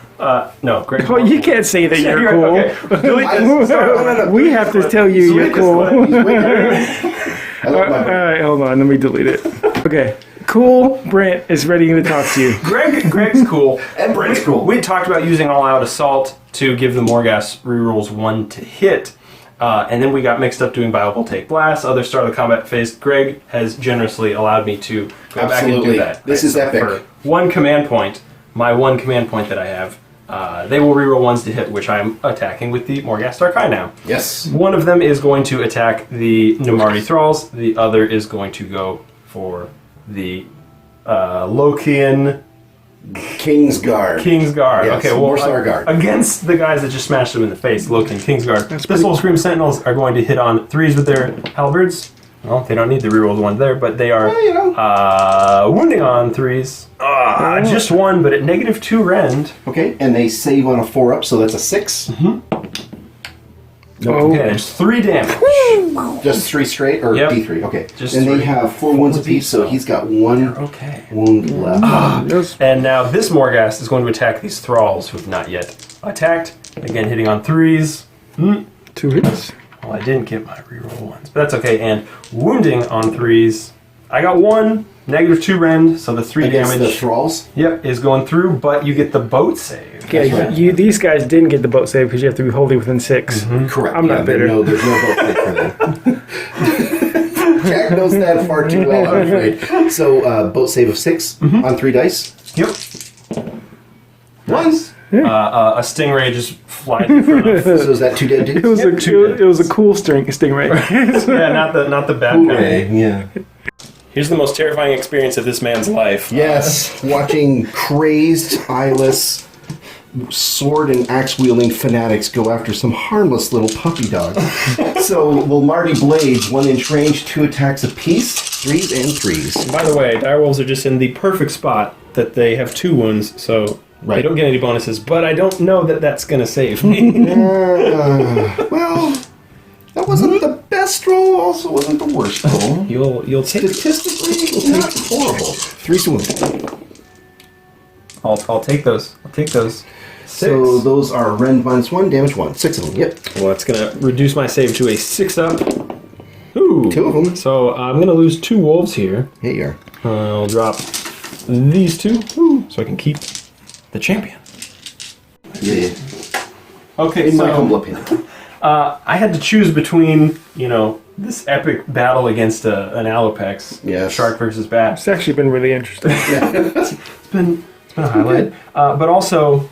No, Greg. Oh, you can't say that Yeah, you're cool. Okay. Delete this. We have to tell you you're Delete this cool. one. I love my Alright, hold on. Let me delete it. Okay. Cool. Brent is ready to talk to you. Greg's cool. And Brent's cool. We talked about using all-out assault to give the Morghast rerolls 1 to hit, and then we got mixed up doing Biovoltaic Blast, other start of the combat phase. Greg has generously allowed me to go back and Absolutely. do that. This is epic. For 1 command point, my 1 command point that I have, they will reroll 1s to hit, which I'm attacking with the Morghast Arkai now. Yes. One of them is going to attack the Namarti Thralls. The other is going to go for the Lokian Kingsguard. Kingsguard. Yes, Okay, well, Morsar Guard. against the guys that just smashed them in the face, Lokian Kingsguard. Thistle Scream Sentinels are going to hit on 3s with their halberds. Well, they don't need the rerolls ones there, but they are you know. wounding on 3s. Just 1, but at -2 rend. Okay, and they save on a 4-up, so that's a 6. Oh, Okay, there's 3 damage. Just 3 straight, or Yep. D3. Okay. Just and 3. they have 4 wounds apiece, so he's got 1 Okay. wound left. Those- And now this Morghast is going to attack these Thralls who have not yet attacked. Again, hitting on 3s. 2 hits. Well, I didn't get my reroll ones, but that's okay. And wounding on 3s. I got 1, -2 rend, so the 3 Against the damage. thralls. Yep, is going through, but you get the boat save. Yeah, right. these guys didn't get the boat save because you have to be wholly within 6. Correct. I'm not bitter. No, there's no vote pick for them. Jack knows that far too well, I'm afraid. So, boat save of 6 on 3 dice. Yep. Nice. A stingray just flies in front of. So is that 2 dead dudes? It was it was a cool stingray. Yeah, not the bad Hooray, kind. yeah. Here's the most terrifying experience of this man's life. Yes, watching crazed, eyeless sword and axe wielding fanatics go after some harmless little puppy dog. So Lombardi blades, 1-inch range, 2 attacks apiece, 3s and 3s. By the way, direwolves are just in the perfect spot that they have 2 wounds, so they Right. don't get any bonuses. But I don't know that that's going to save me. Well, that wasn't the best roll, also wasn't the worst roll. You'll take. Statistically, not horrible. 3 wounds. I'll take those. I'll take those. 6. So those are rend -1, damage 1. 6 of them, yep. Well, that's gonna reduce my save to a 6 up. Ooh. 2 of them. So I'm gonna lose 2 wolves here. Here you are. I'll drop these 2, so I can keep the champion. Yeah. Okay, In my humble opinion. I had to choose between, this epic battle against an Alopex. Yes. Shark versus bat. It's actually been really interesting. It's been a highlight. But also,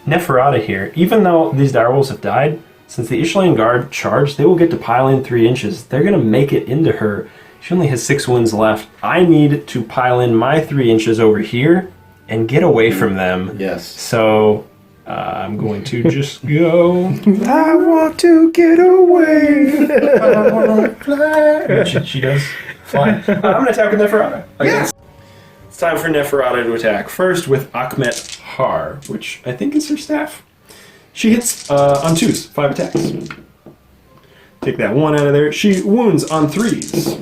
Neferata here, even though these direwolves have died, since the Ishalian Guard charged, they will get to pile in 3 inches. They're going to make it into her. She only has 6 wounds left. I need to pile in my 3 inches over here and get away from them. Yes. So I'm going to just go. I want to get away. I want to fly. She does fly. I'm going to attack with Neferata. Yes. It's time for Neferata to attack. First with Akhmet Har, which I think is her staff. She hits on 2s, 5 attacks. Take that 1 out of there. She wounds on 3s.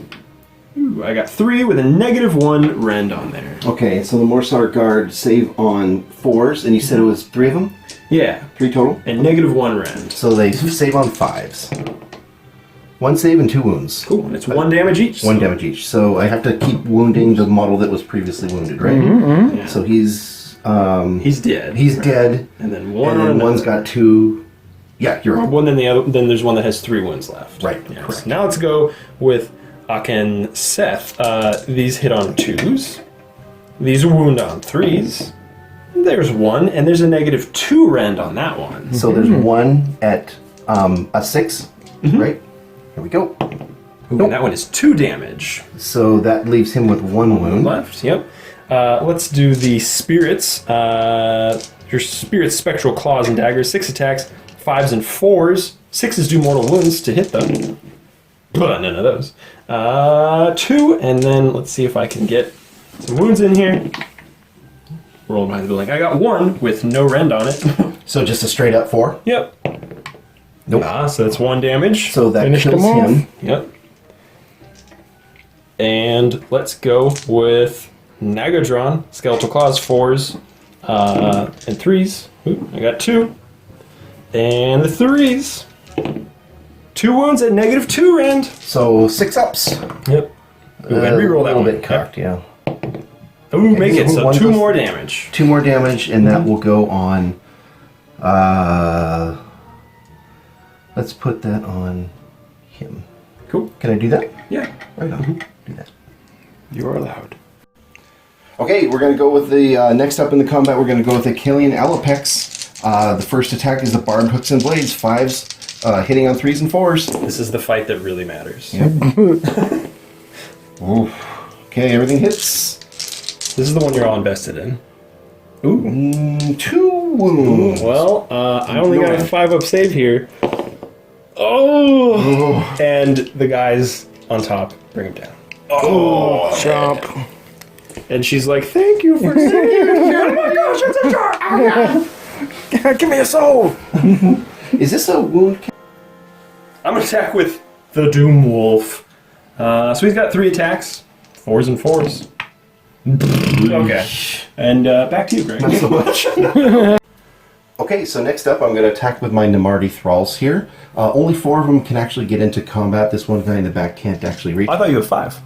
Ooh, I got 3 with a -1 rend on there. Okay, so the Morsar Guard save on 4s, and you said it was 3 of them? Yeah, 3 total? and -1 rend. So they save on 5s. 1 save and 2 wounds. Cool, and it's 1 damage each. 1 damage each. So I have to keep wounding the model that was previously wounded, right? Yeah. So he's He's dead. he's dead, And then one and on then another. one's got 2. Yeah, you're right. One, then the other. Then there's one that has 3 wounds left. Right, Yes. correct. Now let's go with Aken Seth. These hit on 2s. These wound on 3s. There's 1, and there's a -2 rend on that one. So there's 1 at a 6, right? Here we go. Ooh, and that one is 2 damage So that leaves him with 1 wound. left. Yep. Let's do the spirits. Your spirits, spectral claws and daggers. 6 attacks, 5s and 4s. 6s do mortal wounds to hit them. None of those. 2, and then let's see if I can get some wounds in here. Roll behind the building. I got 1 with no rend on it. So just a straight up 4. Yep. Nope. So that's 1 damage. So that Finished kills them off. him. Yep. And let's go with Nagadron. Skeletal Claws, 4s and 3s. Ooh, I got 2. And the 3s. 2 wounds at -2 rend. So 6 ups. Yep. Ooh, and reroll a that little one. bit cocked, yeah. Ooh, make it. So One 2 goes- more damage. 2 more damage, and that will go on. Let's put that on him. Cool. Can I do that? Yeah. Right on. Do that. You're allowed. Okay, we're going to go with the next up in the combat. We're going to go with the Kalian Alopex. The first attack is the Barbed Hooks and Blades, 5s, hitting on 3s and 4s. This is the fight that really matters. Oof. Okay, everything hits. This is the one you're all invested in. Ooh. 2 wounds. Well, I only got a 5-up save here. Oh! And the guys on top bring him down. Oh! Chomp. And she's like, "Thank you for saving me." Oh my gosh, it's a shark! Give me a soul. Is this a wound? I'm gonna attack with the Doom Wolf. So he's got 3 attacks, 4s and 4s. Okay. And back to you, Greg. Not so much. Okay, so next up, I'm going to attack with my Namardi Thralls here. Only 4 of them can actually get into combat. This one guy in the back can't actually reach. I thought you had 5.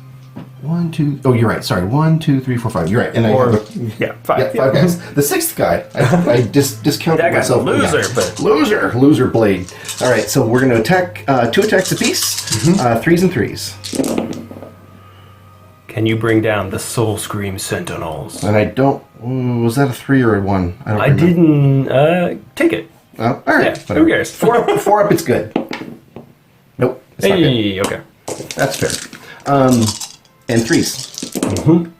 1, 2. Oh, you're right. Sorry. 1, 2, 3, 4, 5. You're right. And I have Yeah, 5. yeah, 5 guys. The 6th guy, I discounted That guy's a myself. loser, Yeah. but- Loser blade. All right, so we're going to attack 2 attacks apiece, 3s and 3s. Can you bring down the Soul Scream Sentinels? And I don't. Was that a 3 or a 1? don't I remember. didn't take it. Oh, all right. Yeah, whatever. who cares? 4 up, it's good. Nope. It's not good. Hey, okay. That's fair. And 3s.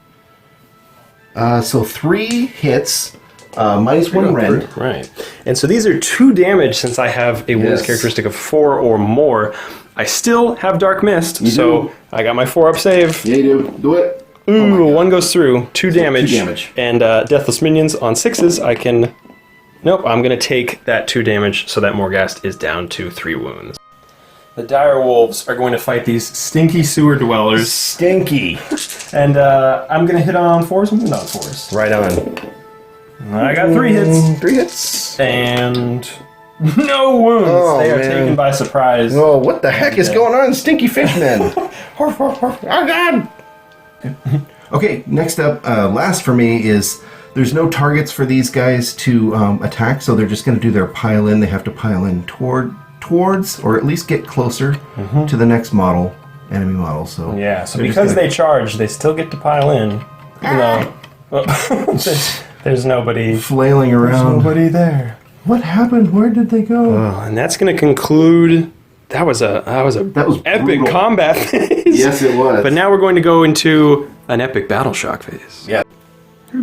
So 3 hits -1 rend. Right. And so these are 2 damage since I have a wounds Yes. characteristic of 4 or more. I still have Dark Mist, so do. I got my 4-up save. Yeah, you do. Do it. Ooh, 1 goes through, 2 damage. 2 damage. And Deathless Minions on 6s, I can... Nope, I'm going to take that 2 damage, so that Morghast is down to 3 wounds. The dire wolves are going to fight these stinky sewer dwellers. Stinky. And I'm going to hit on 4s and on 4s. Right on. I got 3 hits. 3 hits. And no wounds. Oh, they are man. taken by surprise. Oh, what the heck is going on, Stinky Fishmen? Oh, God. Okay, next up, last for me is there's no targets for these guys to attack, so they're just going to do their pile in. They have to pile in towards, or at least get closer to the next enemy model. So Yeah, so they're just because gonna- they charge, they still get to pile in. Even though there's nobody. flailing around. Nobody there. What happened? Where did they go? Oh, and that's going to conclude. That was a That was epic brutal. combat phase. Yes, it was. But now we're going to go into an epic battle shock phase. Yeah.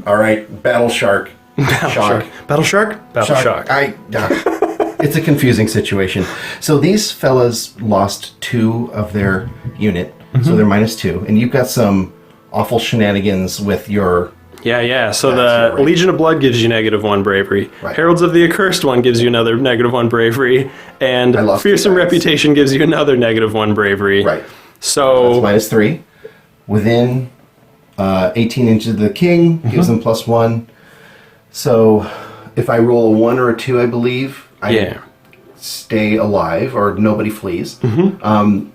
All right, Battle Shark. Battle Shock. shark. Battle shark. Battle shock. It's a confusing situation. So these fellas lost 2 of their unit, so they're -2, and you've got some awful shenanigans with your. Yeah. So That's the right. Legion of Blood gives you -1 bravery. Right. Heralds of the Accursed one gives you another -1 bravery, and I lost Fearsome 2 guys. Reputation gives you another -1 bravery. Right. So -3. Within 18 inches of the king, gives them +1. So if I roll a 1 or a 2, I believe, I yeah. stay alive or nobody flees. And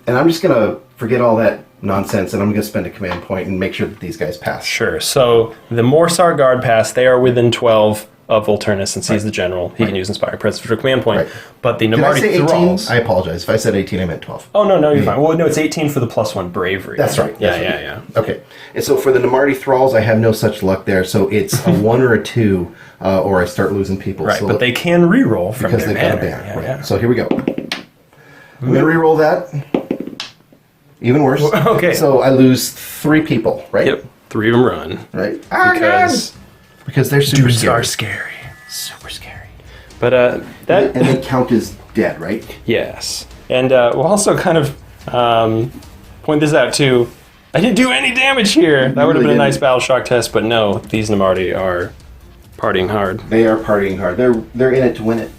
I'm just going to forget all that nonsense and I'm going to spend a command point and make sure that these guys pass. Sure. So the Morsar Guard pass, they are within 12 of Volturnus, since he's the general. He can use Inspire Presence for a command point. Right. But the Did I Namarti say 18? Thralls... I apologize. If I said 18, I meant 12. Oh, no, you're fine. Well, no, it's 18 for the +1 bravery. That's right. Yeah, That's right. yeah. Okay. And so for the Namarti Thralls, I have no such luck there. So it's a 1 or a 2, or I start losing people. Right, So but they can reroll from because their they've got a banner. banner. Yeah, Right. yeah. So here we go. I'm going to reroll that. Even worse. Okay. So I lose 3 people, right? Yep, 3 of them run. Right. Because they're super dudes scary. are scary. Super scary. But that... And they count as dead, right? Yes. And we'll also kind of point this out, too. I didn't do any damage here. That would have really been a nice didn't. battle shock test, but no, these Namarti are partying hard. They are partying hard. They're in it to win it.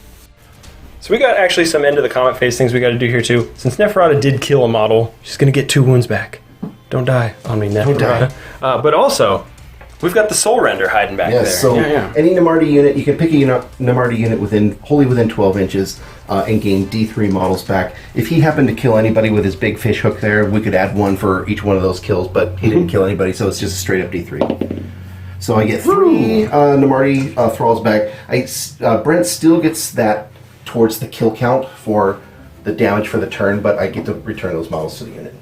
So we got actually some end of the comet phase things we got to do here, too. Since Neferata did kill a model, she's going to get 2 wounds back. Don't die on me, Neferata. But also, we've got the Soul Render hiding back there. Yes, so yeah. any Namarti unit, you can pick a Namarti unit wholly within 12 inches and gain D3 models back. If he happened to kill anybody with his big fish hook there, we could add 1 for each one of those kills, but he didn't kill anybody, so it's just a straight up D3. So I get 3 Namarti Thralls back. Brent still gets that towards the kill count for the damage for the turn, but I get to return those models to the unit.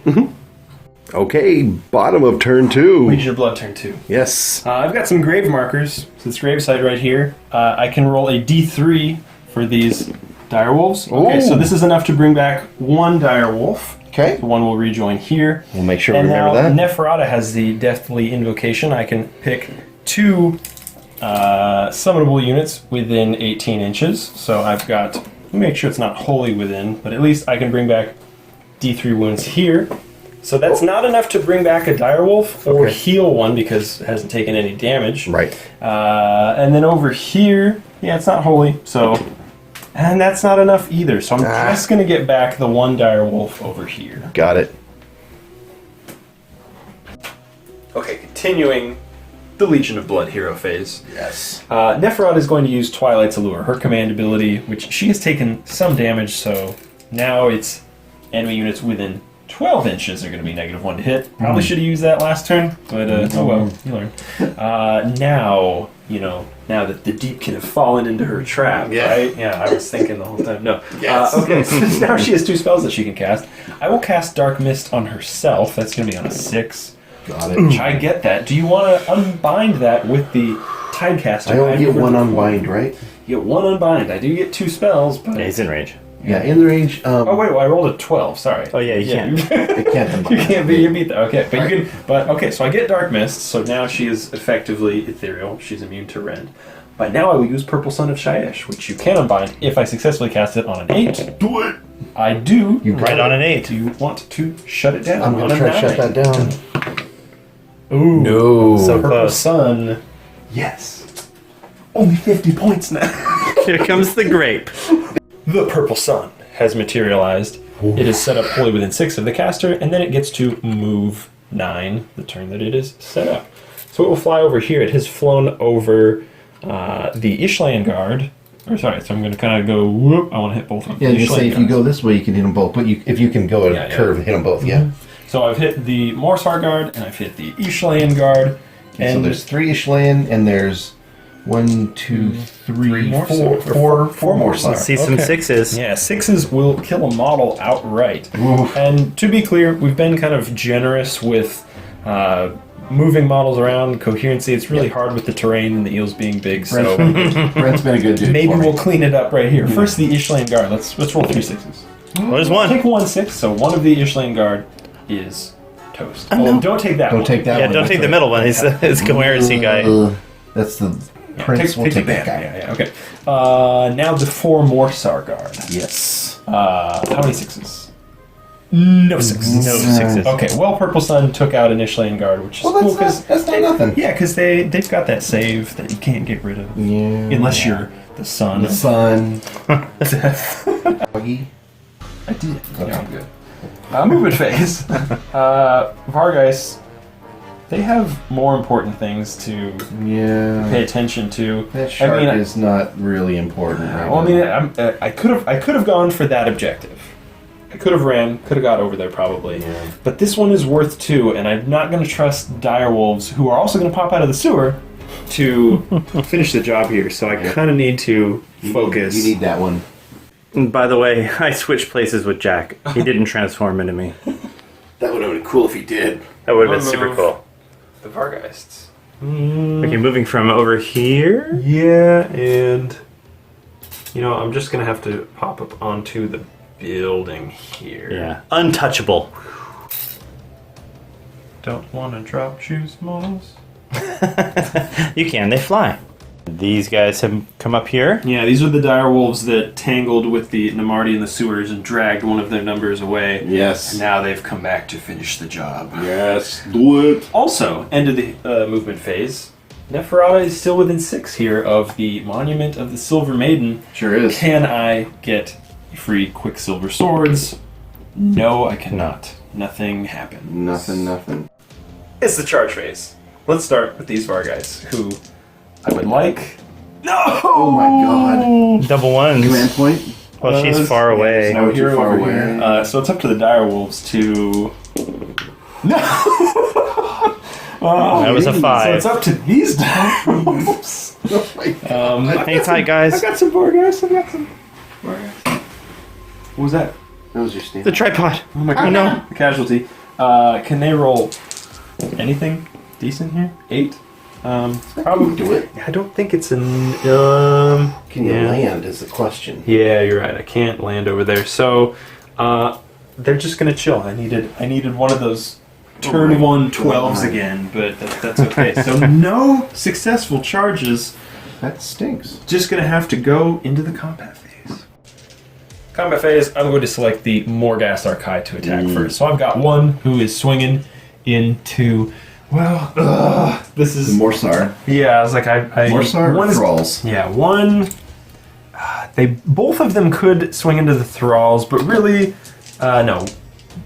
Okay, bottom of turn 2. Legion of Blood turn 2. Yes. I've got some grave markers. So this graveside right here. I can roll a D3 for these direwolves. Okay, so this is enough to bring back 1 direwolf. Okay. The one will rejoin here. We'll make sure we And now remember that. Neferata has the Deathly Invocation. I can pick 2 summonable units within 18 inches. So I've got, let me make sure it's not wholly within, but at least I can bring back D3 wounds here. So that's not enough to bring back a direwolf or Okay. heal one because it hasn't taken any damage. Right. And then over here, yeah, it's not holy, so... And that's not enough either, so I'm just going to get back the 1 direwolf over here. Got it. Okay, continuing the Legion of Blood hero phase. Yes. Neferata is going to use Twilight's Allure, her command ability, which she has taken some damage, so now it's enemy units within 12 inches are going to be -1 to hit. Probably should have used that last turn, but oh well, you learn. Now, now that the Deepkin have fallen into her trap, right? Yeah, I was thinking the whole time. No. Yes. Okay, so now she has 2 spells that she can cast. I will cast Dark Mist on herself. That's going to be on a 6. Got it. Which I get that. Do you want to unbind that with the Tidecaster? I only get over 1 the- unbind, right? You get 1 unbind. I do get 2 spells, but... He's in range. Yeah, in the range. Oh wait, well, I rolled a 12. Sorry. Oh yeah, you can't. It can't You combine. can't be. You beat that. Okay, but you can. But okay, so I get Dark Mist. So now she is effectively ethereal. She's immune to rend. But now I will use Purple Sun of Shyish, which you can unbind if I successfully cast it on an 8. Do it! I do. Right on an 8. Do you want to shut it down? I'm on gonna a try to shut 9? that down. Ooh. No. So Purple close. Sun. Yes. Only 50 points now. Here comes the grape. The Purple Sun has materialized. It is set up wholly within 6 of the caster, and then it gets to move 9 the turn that it is set up. So it will fly over here. It has flown over the Ishlan Guard. Or sorry, so I'm going to kind of go whoop. I want to hit both of them. Yeah, you say if you go this way, you can hit them both. But if you can go a curve and hit them both, yeah. So I've hit the Morsar Guard, and I've hit the Ishlan Guard. And so there's 3 Ishlan, and there's 1, 2, 3, more 4 more Let's see some Okay. 6s. Yeah, 6s will kill a model outright. And to be clear, we've been kind of generous with moving models around, coherency. It's really hard with the terrain and the eels being big, so Brent's been a good dude. maybe for me. we'll clean it up right here. First, the Ishlan Guard. Let's roll 3 6s. There's one. Take 1 6, so one of the Ishlan Guard is toast. Oh, don't take that one. Don't take that Yeah, one. don't take the middle one. He's a coherency guy. That's the prince. We'll take that guy. Yeah, okay. Now the 4 Morsar Guard. Yes. How many 6s? No 6s. No 6s. Okay, well, Purple Sun took out an Ishlan Guard, which is Well, cool that's not nothing. yeah, because they've got that save that you can't get rid of Yeah. unless you're the sun. The sun. Death. Doggy. I did. Okay, good. Movement phase. Vargeist. They have more important things to Yeah. pay attention to. That shark I mean, is not really important right well, I now. mean, I could have gone for that objective. I could have got over there probably. Yeah. But this one is worth 2, and I'm not going to trust direwolves, who are also going to pop out of the sewer, to finish the job here. So I kind of need to focus. You need that one. And by the way, I switched places with Jack. He didn't transform into me. That would have been cool if he did. That would have been One super move. cool. The Vargeists. Okay, moving from over here. Yeah, and I'm just going to have to pop up onto the building here. Yeah. Untouchable. Don't want to drop shoes models. You can, they fly. These guys have come up here. Yeah, these are the direwolves that tangled with the Namarti in the sewers and dragged one of their numbers away. Yes. And now they've come back to finish the job. Yes. Do it. Also, end of the movement phase. Neferata is still within 6 here of the Monument of the Silver Maiden. Sure is. Can I get free Quicksilver Swords? No, I cannot. Nothing happened. Nothing. It's the charge phase. Let's start with these Vargeist, who I would like. No! Oh my god. Double ones. Command point? Well, she's far away. No, too far over away. here. So it's up to the direwolves to. No! That was a So 5. it's up to these direwolves. Oh my god. Hang tight, guys. I've got some Vargeist. What was that? That was your stand. The tripod. Oh my god. no. The casualty. Can they roll anything decent here? 8? Probably. Do it. I don't think it's an. Can you yeah. land is the question. Yeah, you're right. I can't land over there. So, they're just gonna chill. I needed one of those turn 1 12s again, but that's okay. So no successful charges. That stinks. Just gonna have to go into the combat phase. Combat phase. I'm going to select the Morghast Archai to attack first. So I've got one who is swinging into. Well, this is Morsar. yeah. I was like, Morsar one or is Thralls? yeah, one. They both of them could swing into the thralls, but really, no.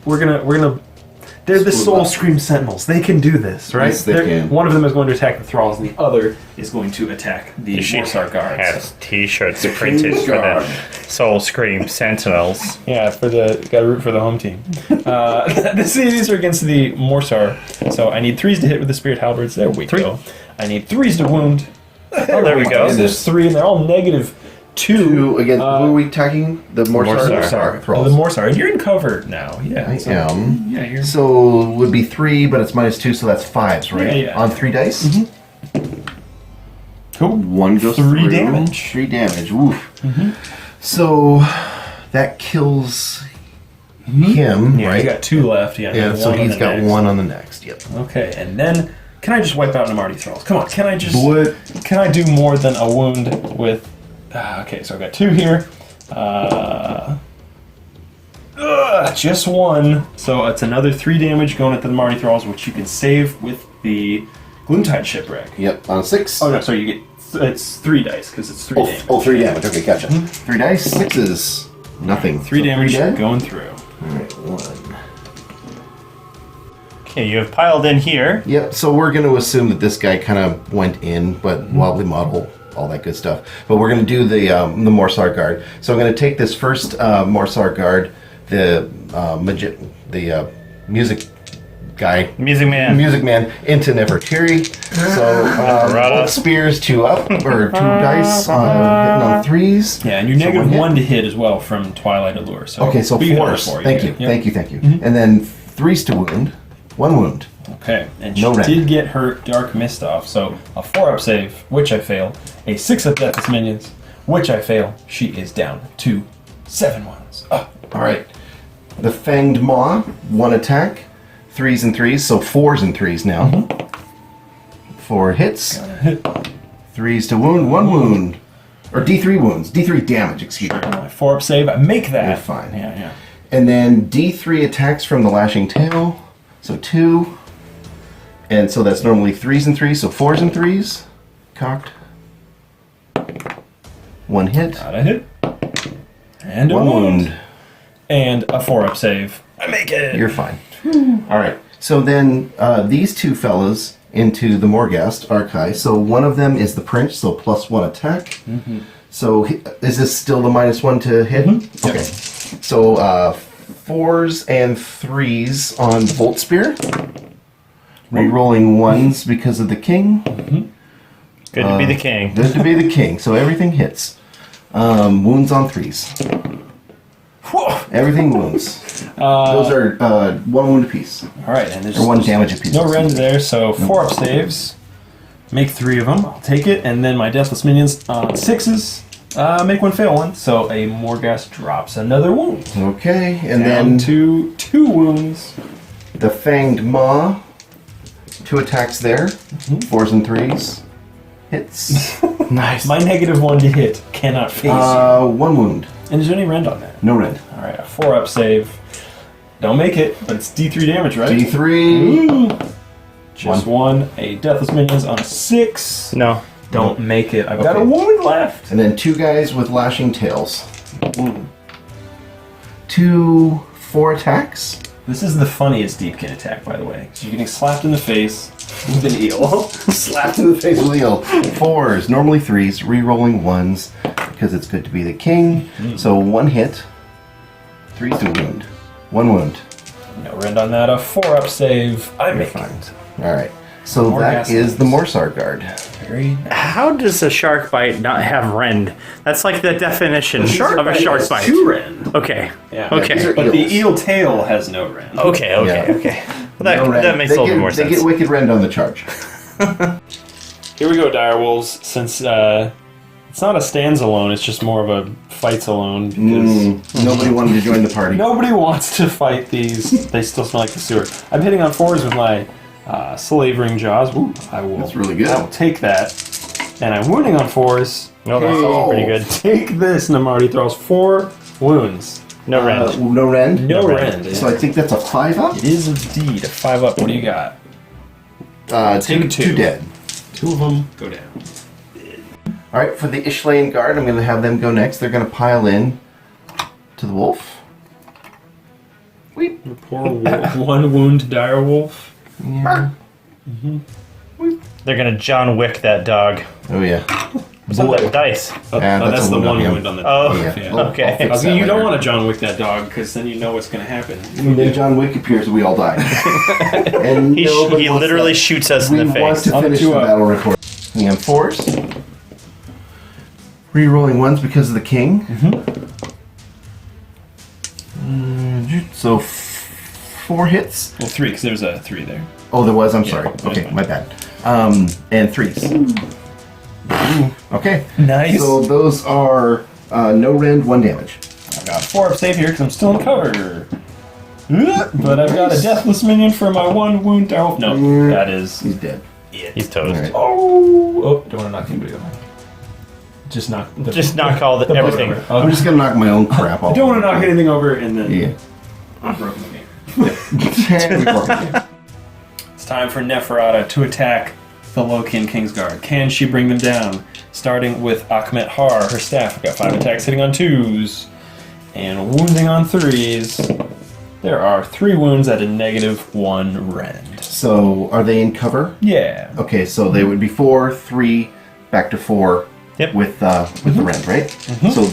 We're gonna. They're the Split Soul up. Scream Sentinels. They can do this, right? Yes, they can. One of them is going to attack the thralls, and the other is going to attack the She Morsar guards. has t-shirts printed for Guard. the Soul Scream Sentinels. Yeah, gotta root for the home team. These are against the Morsar, so I need 3s to hit with the Spirit Halberds. There we go. I need 3s to wound. Oh, there we go. And there's 3, and they're all -2. Two again. Who are we attacking? The Morsar. Morsar. Oh, Thralls. the Morsar, and you're in cover now. Yeah, I so- am. Yeah, you're. So would be 3, but it's -2, so that's 5s, right? Yeah, yeah. On 3 dice. Cool. 1 goes 3 through. damage. 3 damage. Woof. So that kills him, Yeah, right? you got 2 left. Yeah. Yeah. and So one on he's the got next. 1 on the next. Yep. Okay, and then Can I just wipe out Namarti Thralls? Come on, can I just... What? Can I do more than a wound with... okay, so I've got 2 here. Just 1. So it's another 3 damage going at the Namarti Thralls, which you can save with the Gloomtide Shipwreck. Yep, on 6. Oh, no, sorry, you get... It's 3 dice, because it's 3 damage. Oh, 3 damage. Okay, gotcha. 3 dice, 6s. Nothing. 3 So damage dead. going through. Alright, 1. Okay, you have piled in here. Yep, so we're going to assume that this guy kind of went in, but wobbly model, all that good stuff. But we're going to do the Morsar Guard. So I'm going to take this first Morsar Guard, the music guy, Music Man. Music Man, into Nefertiri. So both spears 2 up, or 2 dice, hitting on 3s. Yeah, and you're So negative 1 hit. 1 to hit as well from Twilight Allure. So Okay, so we can hit all 4s. 4. Thank you, Yep. thank you, thank you. And then 3s to wound. 1 wound. Okay, and No she rend. did get her Dark Mist off, so a 4-up save, which I fail, a 6 of Deathless Minions, which I fail. She is down to 7 wounds. Oh, Alright. The Fanged Maw, 1 attack, 3s and 3s, so 4s and 3s now. 4 hits, 3s to wound, 1 wound. Or D3 wounds, D3 damage, excuse me. my 4-up save, I make that. You're fine. Yeah. And then D3 attacks from the Lashing Tail, so 2. And so that's normally 3s and 3s, so 4s and 3s. Cocked. 1 hit, Got a hit. And a 1 wound. wound. And a 4-up save. I make it. You're fine. Alright, so then these 2 fellas into the Morghast Archive. So one of them is the Prince, so +1 attack. So is this still the -1 to hit? Okay. So 4s and 3s on Volt Spear. Rerolling 1s because of the king. Good to be the king. Good to be the king. So everything hits. Wounds on 3s. Everything wounds. Those are 1 wound apiece. All right, and there's Or 1 damage apiece. no rend there, so 4-up saves. Make 3 of them. I'll take it, and then my Deathless Minions on 6s. Make 1 fail 1, so a Morghast drops another wound. Okay, and Down then to 2 wounds. the Fanged Maw. 2 attacks there. 4s and 3s. Hits. Nice. My -1 to hit cannot face you. 1 wound. And is there any rend on that? No rend. All right, a 4-up save. Don't make it, but it's D3 damage, right? D3. Just 1. A Deathless Minions on a 6. No. Don't make it. I've got a Okay. wound left. And then 2 guys with Lashing Tails. 2 4 attacks. This is the funniest Deepkin attack, by the way. So you're getting slapped in the face with an eel. Slapped in the face with eel. 4s, normally 3s, re-rolling 1s because it's good to be the king. So 1 hit. 3s to wound. 1 wound. No rend on that. A 4-up save. I You're make fine. it. Alright. So More that gas is the levels. Morsar Guard. Very nice. How does a shark bite not have rend? That's like the definition of a shark bite. 2 rend. Okay. Yeah. Okay. These are But the eels. eel tail has no rend. Okay. Yeah. Okay. Well, No rend. that makes They a little get- bit more They sense. get wicked rend on the charge. Here we go, Direwolves. Since it's not a stands alone, it's just more of a fights alone because Nobody wanted to join the party. nobody wants to fight these. They still smell like the sewer. I'm hitting on 4s with my Slavering Jaws. Ooh, I will. That's really good. I'll take that. And I'm wounding on 4s. No, that's also pretty good. Take this, Namarti Thralls. 4 wounds. No rend. No rend? No rend. rend. So I think that's a 5 up? It is indeed a 5-up. What do you got? Take 2 dead. 2 of them go down. Alright, for the Ishlaen Guard, I'm going to have them go next. They're going to pile in to the wolf. Weep. Poor wolf. 1 wound Direwolf. Yeah. They're gonna John Wick that dog. Oh, yeah. What's on that dice? Oh, Yeah, that's that's a the wound on 1 him. wound on the Oh, dog. Yeah. Yeah. Okay. I'll fix Okay, that you don't later. want to John Wick that dog because then you know what's going to happen. And then John Wick appears and we all die. And He nobody wants literally that. shoots us We in the want face. to On finish 2 the up. battle record. We have 4s. Re-rolling 1s because of the king. So 4 hits. Well, 3 because there's a 3 there. Oh, there was. I'm sorry. that's Okay, fine. my bad. And 3s. Okay. Nice. So those are no rend, 1 damage. I've got 4-up save here because I'm still in cover. But I've got a Deathless Minion for my 1 wound Direwolf. No, that is He's dead. it. He's toast. Alright. Oh, don't want to knock anybody over. Just knock. Just knock all the everything. I'm just gonna knock my own crap off. I don't want to knock anything over, and then Yeah. I'm broken the game. We broke it. It's time for Neferata to attack the Lokian Kingsguard. Can she bring them down? Starting with Akhmet Har, her staff. Got 5 attacks hitting on 2s and wounding on 3s. There are 3 wounds at a -1 rend. So, are they in cover? Yeah. Okay, so they would be 4, 3, back to 4. Yep. With the rend, right? So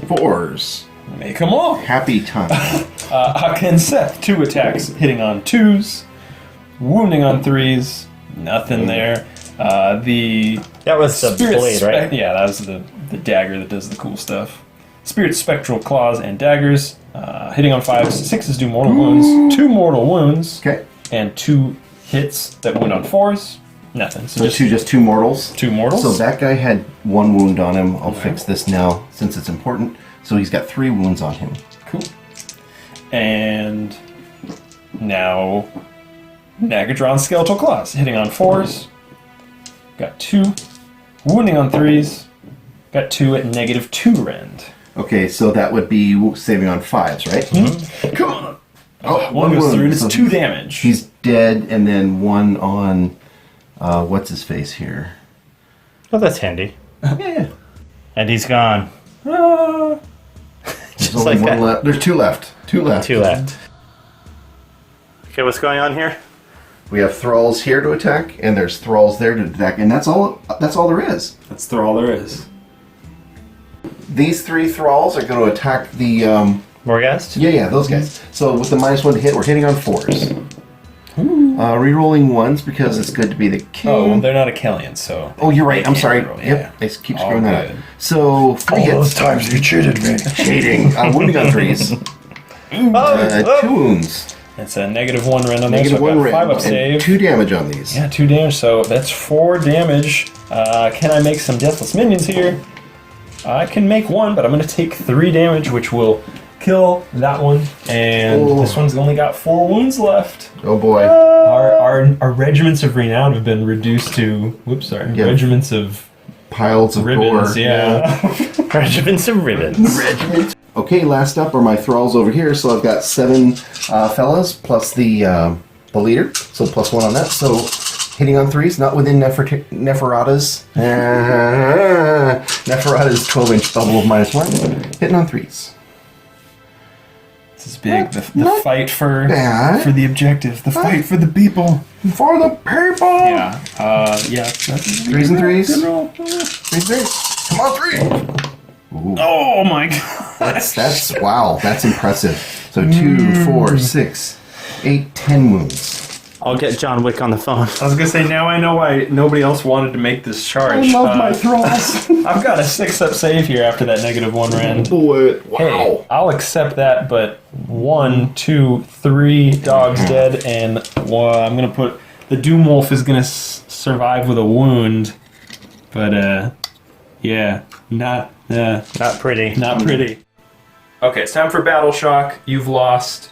4s. Make them all. Happy time. Aken Seth, 2 attacks hitting on 2s, wounding on 3s. Nothing there. That was the Spirit blade, right? Yeah, that was the dagger that does the cool stuff. Spirit Spectral Claws and Daggers, hitting on 5s. 6s do mortal wounds. 2 mortal wounds. Okay. And 2 hits that wound on 4s. Nothing. So just two mortals. 2 mortals. So that guy had 1 wound on him. I'll fix this now since it's important. So he's got 3 wounds on him. Cool. And now Nagadron Skeletal Claws, hitting on 4s. Got 2. Wounding on 3s. Got 2 at -2 rend. Okay, so that would be saving on 5s, right? Come on! Oh, One goes wound. through and it's So 2 damage. He's dead, and then 1 on what's his face here. Oh, that's handy. Yeah. And he's gone. Ah. There's Just only like 1 that. left. There's 2 left. 2 left. 2 left. Okay, what's going on here? We have thralls here to attack, and there's thralls there to attack, and that's all. That's all there is. That's all there is. These 3 thralls are going to attack the. Morghast? Yeah, those guys. So with the -1 to hit, we're hitting on 4s. Rerolling 1s because it's good to be the king. Oh, well, they're not a Kellian, so. Oh, you're right. they I'm can't sorry. reroll, Yep, yeah. I keep All screwing that good. up. So 3 hits. times you cheated me. Cheating. Wounding on 3s. 2 wounds. It's a -1 rend on there, so I've -1 got rend. 5 up And save. 2 damage on these. Yeah, 2 damage, so that's 4 damage. Can I make some Deathless Minions here? I can make 1, but I'm going to take 3 damage, which will kill that one. And Oh. this one's only got 4 wounds left. Oh boy. Our regiments of renown have been reduced to, Yeah. regiments of Piles of ribbons. gore. Yeah. Regiments of ribbons. Regiment. Okay, last up are my thralls over here. So I've got 7 fellas plus the leader. So +1 on that. So hitting on 3s, not within Neferata's. Neferata's 12-inch bubble of -1. Hitting on 3s. This is big. The Not fight for bad. the objective. The fight for the people. For the people! Yeah. Yeah. 3s and 3s. 3s and 3s. Come on, 3! Ooh. Oh my god. That's wow, that's impressive. So 2, 4, 6, 8, 10 wounds. I'll get John Wick on the phone. I was gonna say, now I know why nobody else wanted to make this charge. I love my thralls. I've got a 6-up save here after that -1 rend. Boy, Hey, wow. I'll accept that, but 1, 2, 3 dogs dead, and I'm gonna put the Doom Wolf is gonna survive with a wound, but yeah, not Not pretty. not pretty. Okay, it's time for Battle Shock. You've lost.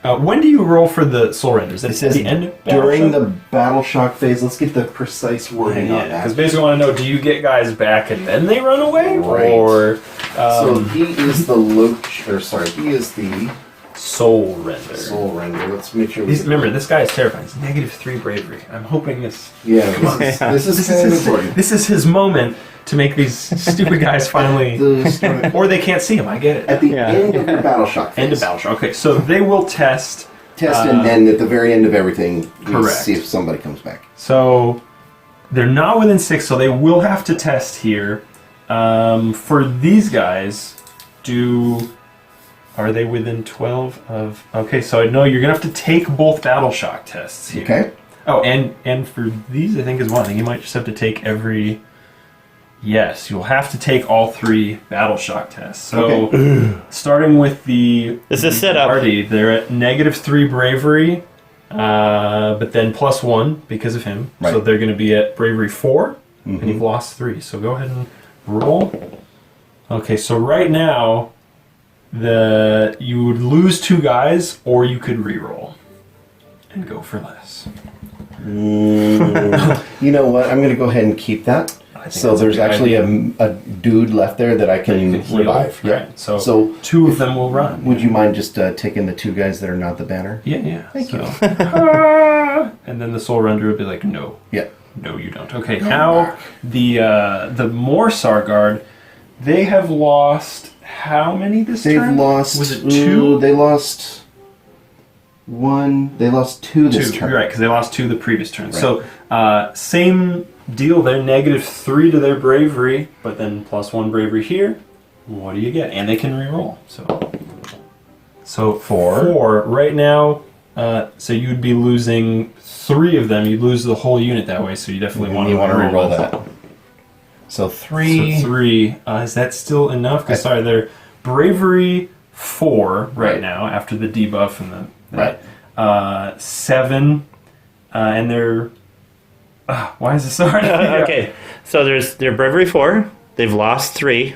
When do you roll for the Soul Render? Is it It at says the end of Battle during Shock? the battle shock phase. Let's get the precise wording on Yeah, because that. basically I want to know, do you get guys back and then they run away? Right. Or So he is the he is the Soul Render? soul render. Let's make sure we Remember, this guy is terrifying. He's -3 bravery. I'm hoping this Yeah, this is kind of important. this is his moment to make these stupid guys finally... The start- Or they can't see him, I get it. at the Yeah. end of the battle shock phase. End of Battle Shock. Okay, so they will test... Test, and then at the very end of everything, we Correct. see if somebody comes back. So they're not within 6, so they will have to test here. For these guys, are they within 12 of... Okay, so I know you're going to have to take both Battle Shock tests here. Okay. Oh, and for these, I think as well. I think you might just have to take every... Yes, you'll have to take all 3 Battle Shock tests. So, starting with the... This is set up. Party, they're at -3 bravery, but then +1 because of him. So Right. they're going to be at bravery 4, and you've lost 3. So go ahead and roll. Okay, so right now, you would lose 2 guys, or you could re-roll and go for less. You know what? I'm going to go ahead and keep that. So that's a there's good actually idea. a dude left there that I can Heal. revive. Yeah. Right. So, So 2 of them will run. would you mind just taking the 2 guys that are not the banner? Yeah. Thank you. And then the Soul Render would be like, no. Yeah. No, you don't. Okay, now the Morsar Guard, they have lost how many this They've turn? lost. Was it 2? They lost 1. They lost 2 this 2, turn. you're right, because they lost 2 the previous turn. So, same deal, they're -3 to their bravery, but then +1 bravery here. What do you get? And they can reroll. So 4 right now. So you'd be losing 3 of them. You'd lose the whole unit that way. So you definitely want to re-roll that. So 3. So 3. Is that still enough? Because sorry, they're bravery 4 right now after the debuff and the 7, and they're. Why is this so hard? Okay, so they're bravery 4. They've lost 3,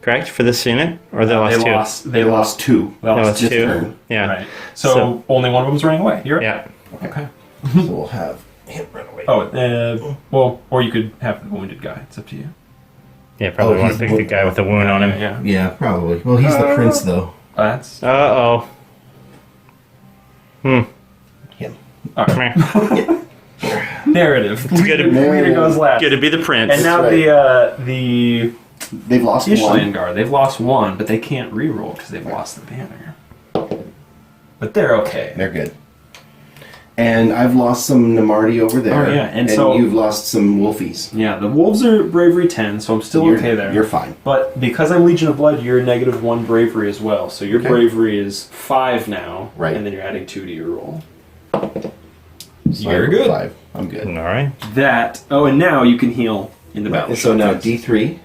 correct, for this unit, or they lost 2. They lost 2. They lost lost 2. turn. Yeah. Right. So only one of them's running away. You're Yeah. okay. So we'll have him run away. Oh, well, or you could have the wounded guy. It's up to you. Yeah, probably Oh, want he's to pick the guy with the wound on him. Yeah. Yeah, probably. Well, he's the prince, though. That's Uh-oh. Him. Come here. narrative. good. Leader goes last. Good to be the prince. And now Right. the They've lost Ishlan 1. Guard, they've lost 1, but they can't re-roll because they've lost the banner. But they're okay. They're good. And I've lost some Namardi over there. Oh, yeah, and so- you've lost some Wolfies. Yeah, the wolves are bravery 10, so I'm still You're, okay there. You're fine. But because I'm Legion of Blood, you're -1 bravery as well. So your Okay. bravery is 5 now, Right. and then you're adding 2 to your roll. So You're I'm good. 5. I'm good. All right. That. Oh, and now you can heal in the battle. Right, so now Showtime. D3.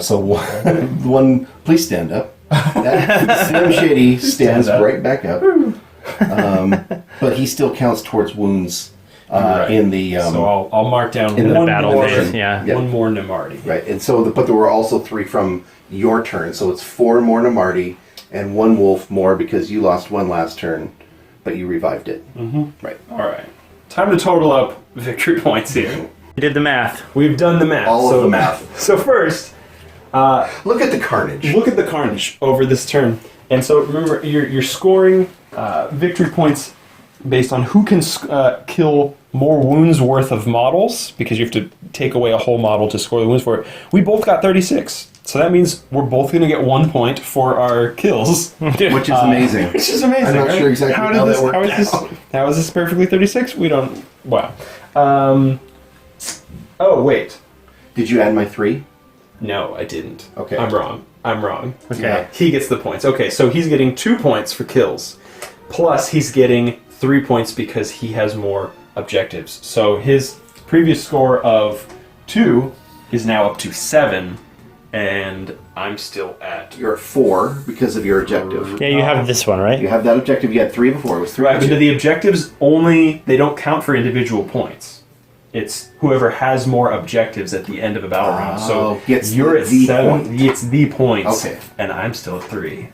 So one, please stand up. Sam Shady stands stand up. right back up. But he still counts towards wounds Right. in the. So I'll mark down in the one battle more. phase, yeah. Yeah. One more Namardi. Right, and so but there were also 3 from your turn, so it's 4 more Namardi and 1 wolf more because you lost 1 last turn, but you revived it. Mm-hmm. Right. All right. Time to total up victory points here. You did the math. We've done the math. All of the math. So first, Look at the carnage. look at the carnage over this turn. And so remember, you're scoring victory points based on who can kill more wounds worth of models, because you have to take away a whole model to score the wounds for it. We both got 36. So that means we're both going to get 1 point for our kills. Which is amazing. Which is amazing. I'm not right? sure exactly how that worked how is this, out. how is this perfectly 36? We don't. Wow. Oh, wait. Did you add my 3? No, I didn't. Okay. I'm wrong. Okay. Yeah. He gets the points. Okay, so he's getting 2 points for kills. Plus, he's getting 3 points because he has more objectives. So his previous score of 2 is now up to 7, and I'm still at. You're at 4 because of your objective. Yeah, you have this one, You right? have that objective. You had 3 before. It was 3. Right, but the objectives only, they don't count for individual points. It's whoever has more objectives at the end of a battle round. So gets you're at the 7. point. It's the points. Okay. And I'm still at 3.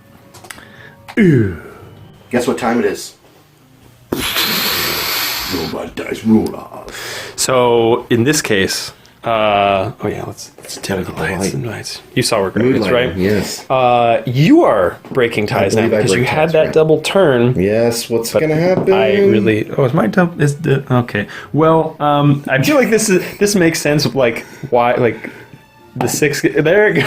Guess what time it is? Robot dice ruler. So in this case, let's tell the lights. You saw where Greg is, right? Yes. You are breaking ties now believe I because you break had ties, that right. double turn. Yes. What's gonna happen? I really. Oh, is my double? Is the okay? Well, I feel like this makes sense with like why like the 6. There it goes.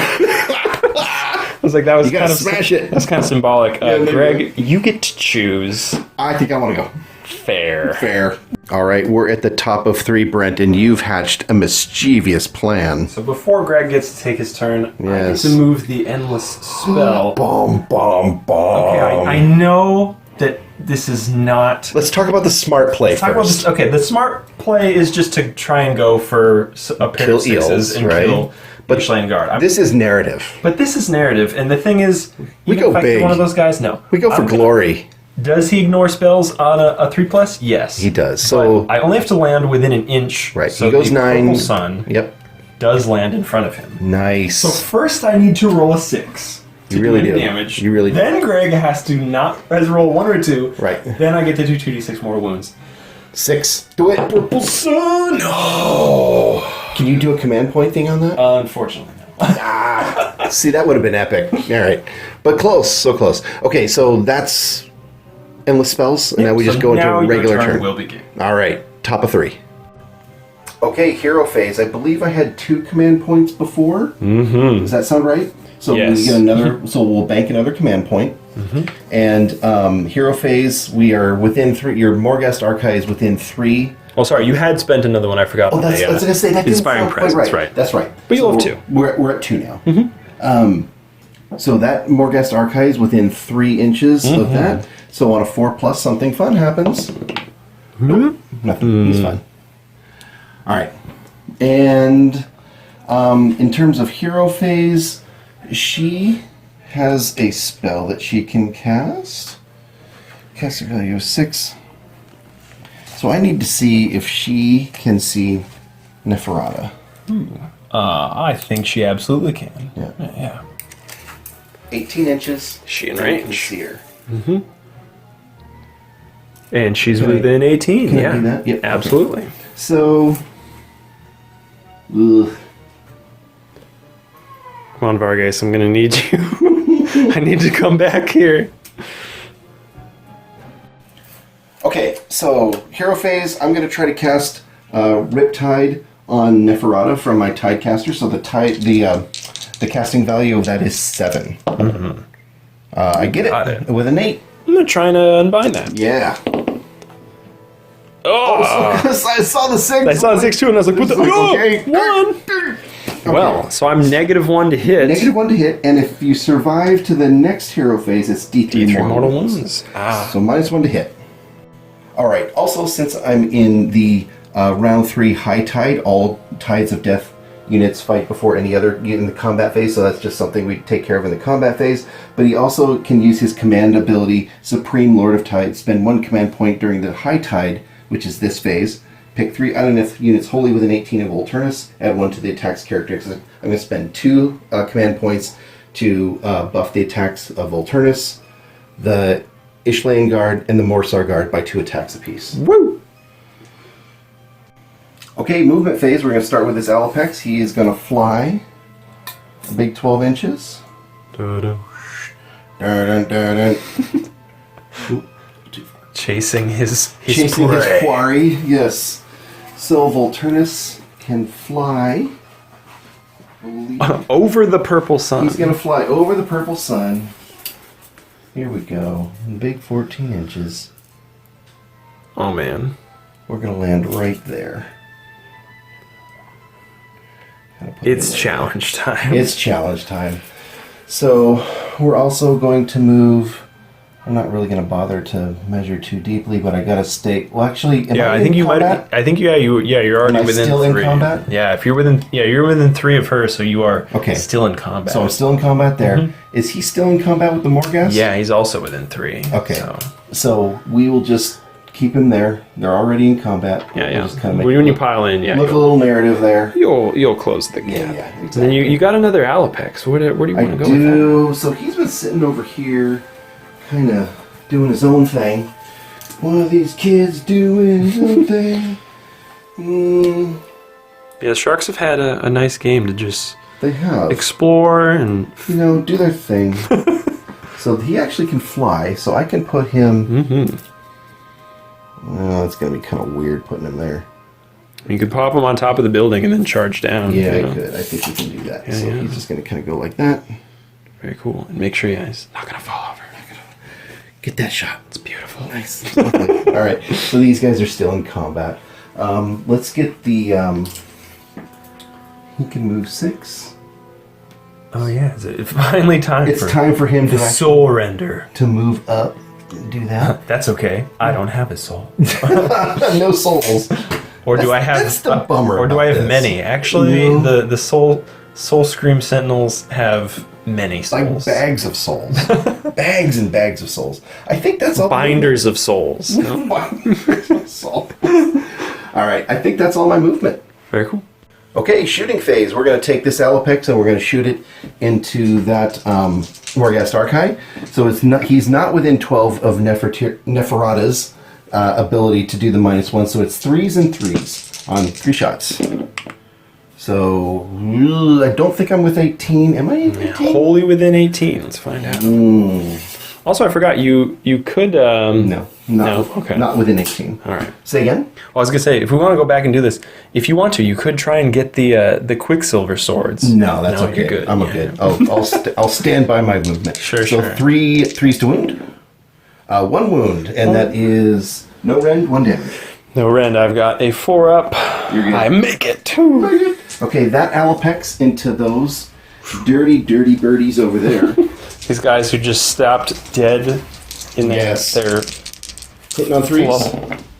I was like, that was You gotta kind of smash it. That's kind of symbolic. there you Greg, you get to choose. I think I want to go. Fair. Fair. All right, we're at the top of 3, Brent, and you've hatched a mischievous plan. So before Greg gets to take his turn, Yes. I get to move the endless spell. Bomb, bomb, bomb. Okay, I know that this is not. Let's talk about the smart play Talk about first. this, okay, the smart play is just to try and go for a pair Kill of 6s eels, and right? kill But Ishlan Guard. This is narrative. But this is narrative, and the thing is, We even go if I kill big. one of those guys, no. We go for I'm gonna- glory. Does he ignore spells on a 3+? Yes. He does. So But I only have to land within an inch. right, So he goes the 9. Purple Sun Yep. does land in front of him. Nice. So first I need to roll a 6. You really any do. damage. You really do. Then Greg has to not roll 1 or 2. Right. Then I get to do 2d6 more wounds. 6. Do it. Purple sun. Oh. Can you do a command point thing on that? Unfortunately, no. See, that would have been epic. All right. But close. So close. Okay, so that's endless spells. And now we just go into now a regular your turn. will begin. All right. Top of 3. Okay, hero phase. I believe I had 2 command points before. Mm-hmm. Does that sound right? So Yes. we get another. So we'll bank another command point. And hero phase, we are within 3. Your Morghast Archive is within 3. Oh, sorry, you had spent another one. I forgot. Oh, that's, I was going to say that didn't Inspiring sound quite Presence, right. right? That's right. But you'll have we're- 2. We're at 2 now. So that Morghast Archive is within 3 inches of that. So on a 4+, something fun happens. Nope, nothing. He's fine. All right. And in terms of hero phase, she has a spell that she can cast. Casting value of 6. So I need to see if she can see Neferata. I think she absolutely can. Yeah. 18 inches. She in and I can range. see her. And she's Can I- within 18. can I yeah, do that? Yep. absolutely. So, ugh. Come on, Vargas, I'm gonna need you. I need to come back here. Okay, so hero phase. I'm going to try to cast Riptide on Neferata from my Tidecaster. So the casting value of that is 7. I get it, Got it. with an 8. I'm gonna try to unbind that. Yeah. Oh, I saw the 6. I saw the 6 too, and I was like, what the? It's like, Oh, okay. 1. Well, so I'm -1 to hit. -1 to hit, and if you survive to the next hero phase, it's D3, D3 mortal wounds. wounds. Ah. So -1 to hit. All right. Also, since I'm in the round 3 high tide, all tides of death units fight before any other in the combat phase. So that's just something we take care of in the combat phase. But he also can use his command ability, Supreme Lord of Tide. Spend 1 command point during the high tide, which is this phase. Pick 3 Idoneth units wholly within 18 of Volturnus. Add 1 to the attacks characteristics. I'm going to spend 2 command points to buff the attacks of Volturnus, the Ishlaen Guard, and the Morsar Guard by 2 attacks apiece. Woo! Okay, movement phase. We're going to start with this Alapex. He is going to fly a big 12 inches. Dun, dun, dun, dun. Chasing his Chasing prey. his quarry, yes. So Volturnus can fly. Over the purple sun. He's going to fly over the purple sun. Here we go. Big 14 inches. Oh man. We're going to land right there. Gotta put It's it in challenge time. there. It's challenge time. So we're also going to move. I'm not really going to bother to measure too deeply, but I got to stake. Well, actually, am yeah, I I think in you combat? might. I think you're already I within still in 3. combat? Yeah, if you're within. Yeah, you're within 3 of her, so you are Okay. still in combat. So I'm still in combat there. Is he still in combat with the Morghast? Yeah, he's also within 3. Okay. So, So we will just keep him there. They're already in combat. yeah. We'll just kind of make When you look, pile in, yeah, look a little narrative there. you'll close the gap. Yeah, And then you got another Alapex. Where do you I want to go with do. So he's been sitting over here, kind of doing his own thing. One of these kids doing his own thing. that? Yeah, the Sharks have had a nice game to just They have. explore and. Do their thing. So he actually can fly, so I can put him... Oh, it's going to be kind of weird putting him there. You could pop him on top of the building and then charge down. Yeah, you know? I could. I think we can do that. Yeah, So yeah. he's just going to kind of go like that. Very cool. And make sure he's not gonna fall over. Get that shot. It's beautiful. Nice. Lovely. All right. So these guys are still in combat. Let's get the... he can move 6. Oh yeah, it's finally time It's for time for him the to soul render. to move up and do that. That's okay. I don't have a soul. No souls. Or do I have? That's the bummer Or do I about have this. many? Actually, No. the soul scream sentinels have many Like souls. bags of souls. Bags and bags of souls. I think that's all. Binders of souls. No? Binders of souls. All right. I think that's all my movement. Very cool. Okay, shooting phase. We're going to take this Alapex and we're going to shoot it into that Morghast Archive. So it's not. He's not within 12 of Neferata's ability to do the -1, so it's 3s and 3s on 3 shots. So I don't think I'm with 18. Am I 18? Wholly within 18. Let's find out. Also, I forgot you could. No, Okay. not within 18. All right. Say again. Well, I was gonna say, if we want to go back and do this, if you want to, you could try and get the Quicksilver swords. No, that's okay. You're good. I'm Yeah. good. I'll stand by my movement. Sure, so sure. 3s to wound. 1 wound, and that is no rend, 1 damage. No rend. I've got a 4-up. You're good. I make it 2. Okay, that Alopex into those dirty birdies over there. These guys who just stopped dead in their Yes. their Hitting on 3s.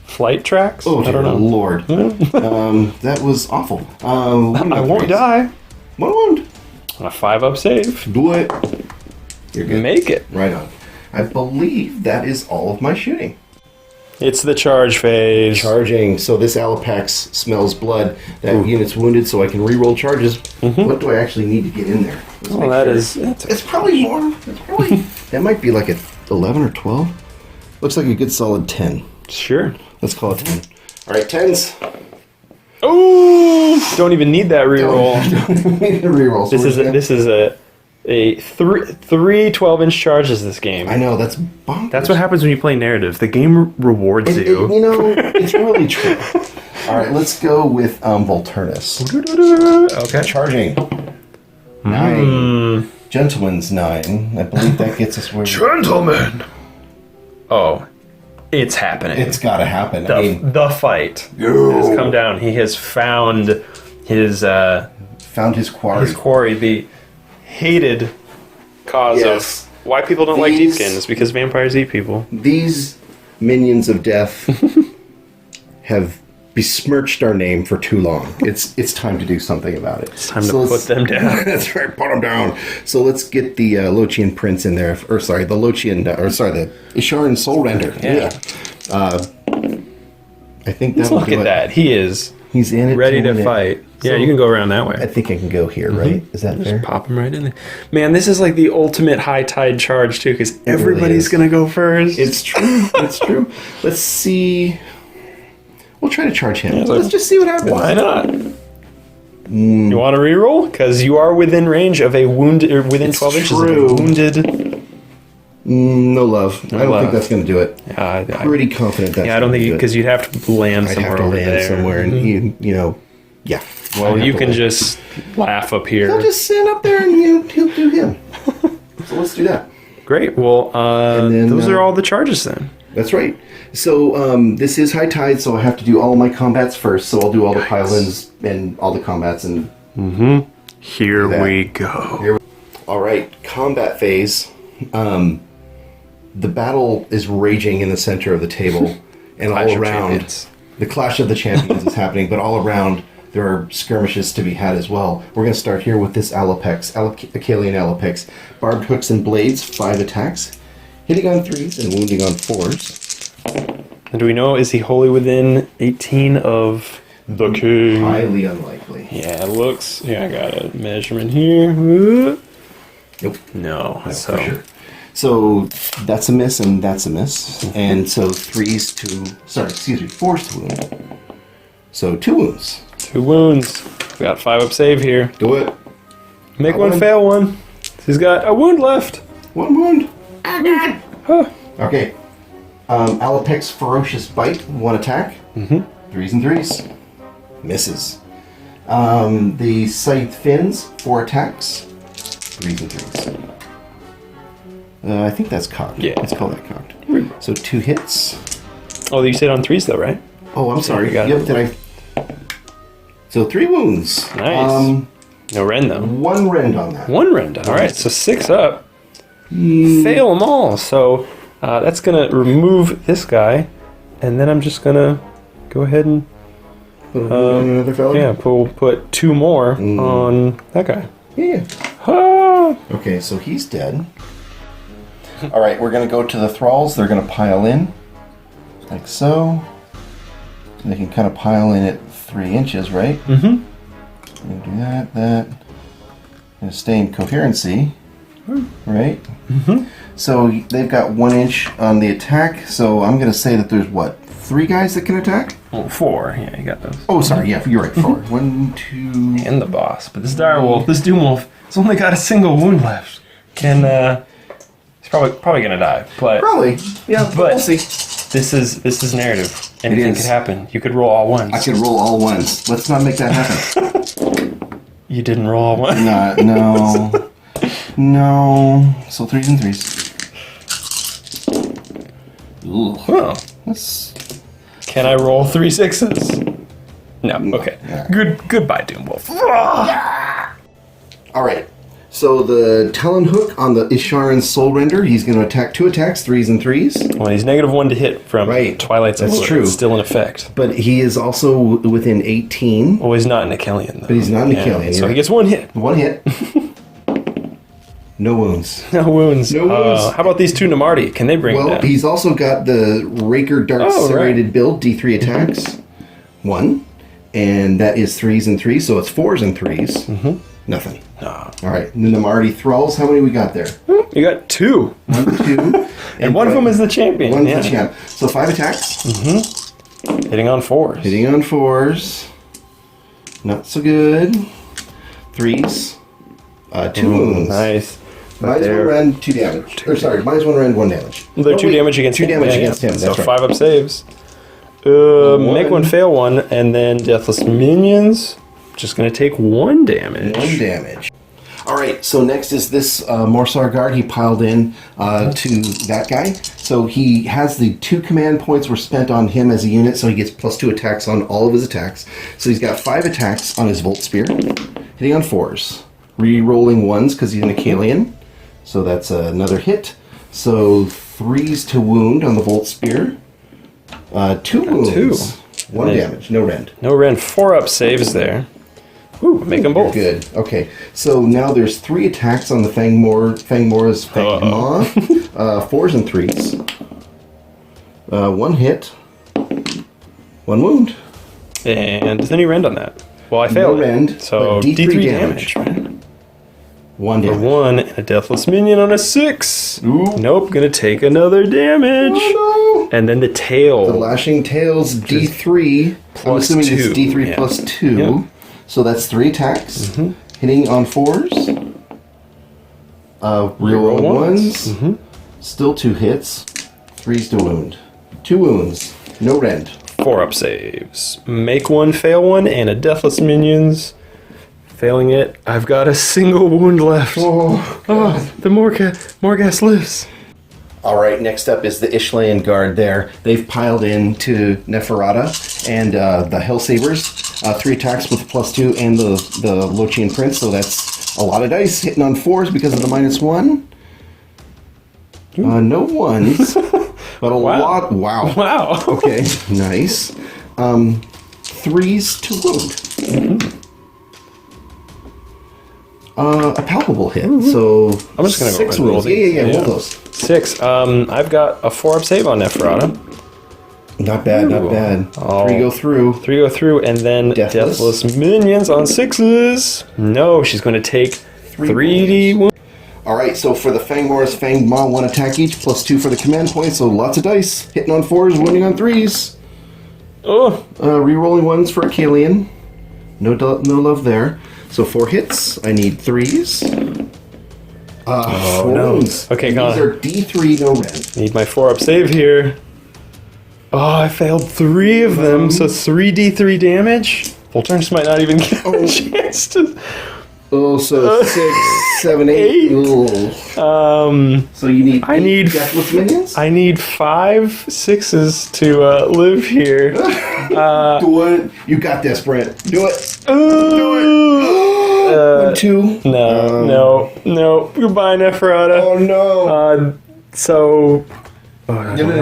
flight tracks. Oh, I dear don't know. Lord. That was awful. I won't die. 1 wound. A 5-up save. Do it. You're good. Make it. Right on. I believe that is all of my shooting. It's the charge phase. Charging. So this Alopex smells blood. That unit's wounded, so I can re-roll charges. What do I actually need to get in there? Let's Well, make that sure. is. That's It's probably more. It's probably. That might be like a 11 or 12. Looks like a good solid 10. sure. Let's call it 10. All right, 10s. Oh! Don't even need that reroll. Reroll. So This is a three 12-inch charges this game. I know, that's bonkers. That's what happens when you play narrative. The game rewards you. You know, it's really true. All right, let's go with Volturnus. Okay. Charging. 9. Gentleman's 9. I believe that gets us where Gentlemen. Oh, it's happening. it's got to happen. I mean, the fight has come down. He has found his found his quarry. quarry, the hated cause Yes. of why people don't like These- Deepkin. It's because vampires eat people. These minions of death have besmirched our name for too long. It's time to do something about it. It's time to put them down. That's right, put them down. So let's get the Lochian Prince in there. Or sorry, the Lochian, the Isharan Soul Render. Yeah. I think that will Look do at it. that. He is He's in it. ready to win it. fight. So- Yeah, you can go around that way. I think I can go here, right? Is that fair? Pop him right in there. Man, this is like the ultimate high tide charge too, because really everybody's is. gonna go first. It's true. It's true. Let's see. We'll try to charge him. so- Let's just see what happens. Why not? You want to reroll? Because you are within range of a wounded, or within It's 12 inches true. of a wounded. No love. I don't love. think that's going to do it. I Pretty confident that's yeah, I don't gonna think do it. because you'd have to land I'd somewhere have to over land there. somewhere, and you know, yeah. Well, I'd have you to can land. just laugh up here. He'll just stand up there and he'll do him. So let's do that. Great. Well, then, those are all the charges then. That's right. So this is high tide, so I have to do all my combats first. So I'll do all the pile-ins and all the combats and. Here that. we go. All right, combat phase. The battle is raging in the center of the table, and Clash all of around Champions. the Clash of the Champions is happening. But all around there are skirmishes to be had as well. We're going to start here with this Alopex, Acalian Alopex, barbed hooks and blades, 5 attacks, hitting on 3s and wounding on 4s. And do we know, is he wholly within 18 of the king? Highly unlikely. Yeah, it looks. Yeah, I got a measurement here. Whoop. Nope. No, so For sure. So that's a miss and that's a miss. And so 4s to wound. So 2 wounds. 2 wounds. We got 5-up save here. Do it. Make I one, win. fail one. He's got a wound left. 1 wound. Huh. Okay. Alopex Ferocious Bite, 1 attack. 3s and 3s. Misses. The Scythe Fins, 4 attacks. 3s and 3s. I think that's cocked. Yeah. Let's call that cocked. So 2 hits. Oh, you said on 3s though, right? Oh, I'm sorry. you got Yep, it. did I? So 3 wounds. Nice. No rend though. 1 rend on that. 1 rend. All right, so 6 up. Fail them all. So that's gonna remove this guy, and then I'm just gonna go ahead and Another fella? yeah, put 2 more on that guy. Yeah. Ah! Okay, so he's dead. All right, we're going to go to the thralls. They're going to pile in, like so. They can kind of pile in at 3 inches, right? Mm-hmm. We're going to do that. Going to stay in coherency. Right? Mm-hmm. So they've got 1 inch on the attack. So I'm going to say that there's, what, 3 guys that can attack? Oh, 4. Yeah, you got those. Oh, sorry. Yeah, you're right. 4. 1, 2... And the boss. But this direwolf, this Doomwolf, has only got a single wound left. He's probably gonna die. But Probably. Yeah, But- we'll see. this is narrative. Anything is. could happen. You could roll all ones. I could roll all ones. Let's not make that happen. You didn't roll all ones. No. No. So 3s and 3s. Ooh. Well, That's... can I roll 3 6s? No. Okay. Yeah. Goodbye, Doomwolf. All right. So the Talon Hook on the Isharan Soul Render, he's going to attack 2 attacks, 3s and 3s. Well, he's -1 to hit from Right. Twilight's That's Emblem. true. It's still in effect. But he is also within 18. Well, he's not an Achillean, though. But he's not an Achillean, So you're he gets 1 hit. 1 hit. No wounds. No wounds. No wounds. How about these 2 Namarti? Can they bring him Well, down? he's also got the Raker Dart Oh, right. Serrated build, D3 attacks. 1. And that is 3s and 3s, so it's 4s and 3s. Mm-hmm. Nothing. No. All right. And the Namarti Thralls, how many we got there? You got 2. 1, 2. And one of them is the champion. One's yeah. the champ. So 5 attacks. Hitting on 4s. Hitting on 4s. Not so good. 3s. 2 wounds. Nice. Minus 1 rend, 2 damage. Or sorry, minus 1 rend, 1 damage. They're 2 wait, damage against 2 him. damage Yeah, against yeah. him. So That's right. 5 up saves. Make 1 fail 1, and then Deathless Minions. Just going to take 1 damage. 1 damage. All right, so next is this Morsar Guard. He piled in to that guy. So he has the 2 command points were spent on him as a unit, so he gets +2 attacks on all of his attacks. So he's got 5 attacks on his Volt Spear, hitting on 4s. Re-rolling 1s because he's an Achillean. So that's another hit. So 3s to wound on the Volt Spear. 2 wounds. 2. 1 And then- damage, no rend. No rend. 4 up saves there. Ooh, make them both. Good. Okay. So now there's 3 attacks on the Fangmora's Fangma. 4s and 3s. 1 hit. 1 wound. And does any rend on that? Well, I failed. No rend, So but D3 D3 damage. damage. Right? 1 For damage. 1, and a Deathless Minion on a 6. Ooh. Nope, gonna take another damage. Oh, no. And then the tail. The Lashing Tails D3. I'm Plus assuming 2, it's D3 yeah. plus 2. Yeah. So that's 3 attacks. Hitting on 4s. Reroll ones. 1s. Still 2 hits. 3s to wound. 2 wounds. No rend. 4 up saves. Make 1, fail 1, and a Deathless Minions. Failing it, I've got a single wound left. Oh, The Morghast lives. All right, next up is the Ishlayan Guard there. They've piled in to Neferata and the Hellsabers. 3 attacks with +2 and the Lochian Prince, so that's a lot of dice. Hitting on 4s because of the -1. No 1s, but a lot. Wow. Wow. Okay, nice. 3s to wound. A palpable hit, so I'm just gonna go 6 ahead and roll wounds. these. Yeah, Yeah. roll those. 6. I've got a 4 up save on Neferata. Not bad, not Ooh. bad. Oh. 3 go through. 3 go through, and then Deathless. Deathless Minions on 6s. No, she's going to take 3D wounds. All right, so for the Fangmora's Fangma, 1 attack each, +2 for the command point, so lots of dice. Hitting on 4s, wounding on 3s. Oh, Rerolling 1s for Achillean. No love there. So 4 hits. I need 3s. 4 no. wounds. Okay, These Connor. are D3, no rend. need my 4 up save here. Oh, I failed 3 of them, so 3d3 damage. Volturnus might not even get a chance to. Oh, so 6, 7, 8. 8. Ooh. So you need. I need- Deathless Minions? I need 5 6s to live here. Do it. You got this, Brent. Do it. Ooh. 1, 2. No. Goodbye, Neferata. Oh, no. So. Oh, No,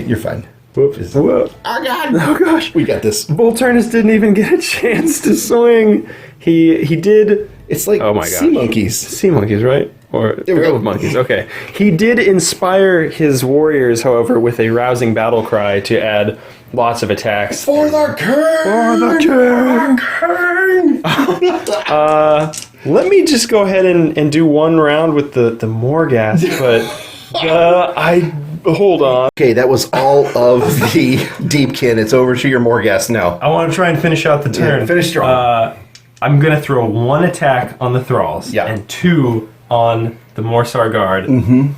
you're fine. Whoops. Whoop. Oh, God. Oh gosh. We got this. Volturnus didn't even get a chance to swing. He did. It's like Oh my sea gosh. monkeys. Sea monkeys, right? Or we go. grove monkeys. Okay. He did inspire his warriors, however, with a rousing battle cry to add lots of attacks. For the king! For the king! Let me just go ahead and do one round with the Morghast, but hold on. Okay, that was all of the Deepkin. It's over to your Morghast now. I want to try and finish out the turn. finish strong. I'm going to throw 1 attack on the Thralls and 2 on the Morsar Guard.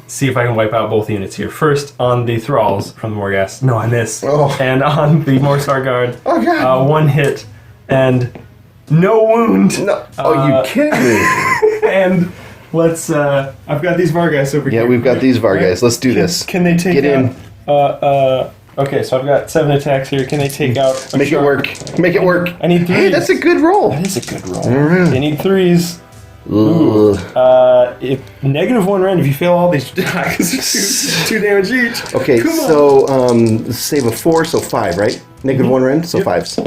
See if I can wipe out both units here. First on the Thralls from the Morghast. No, I miss. Oh. And on the Morsar Guard, Oh, God. 1 hit and no wound. No. Oh, you kidding me? And let's. I've got these Vargas over here. Yeah, we've got these Vargas. Let's do this. Can they take Get in. out? Okay, so I've got 7 attacks here. Can they take out? Make it work. Make it work. I need 3s. Hey, that's a good roll. That is a good roll. They need 3s. Ugh. If -1 rend, if you fail all these attacks, 2 damage each. Okay, Come on. so save a 4, so 5, right? -1 rend, so 5s.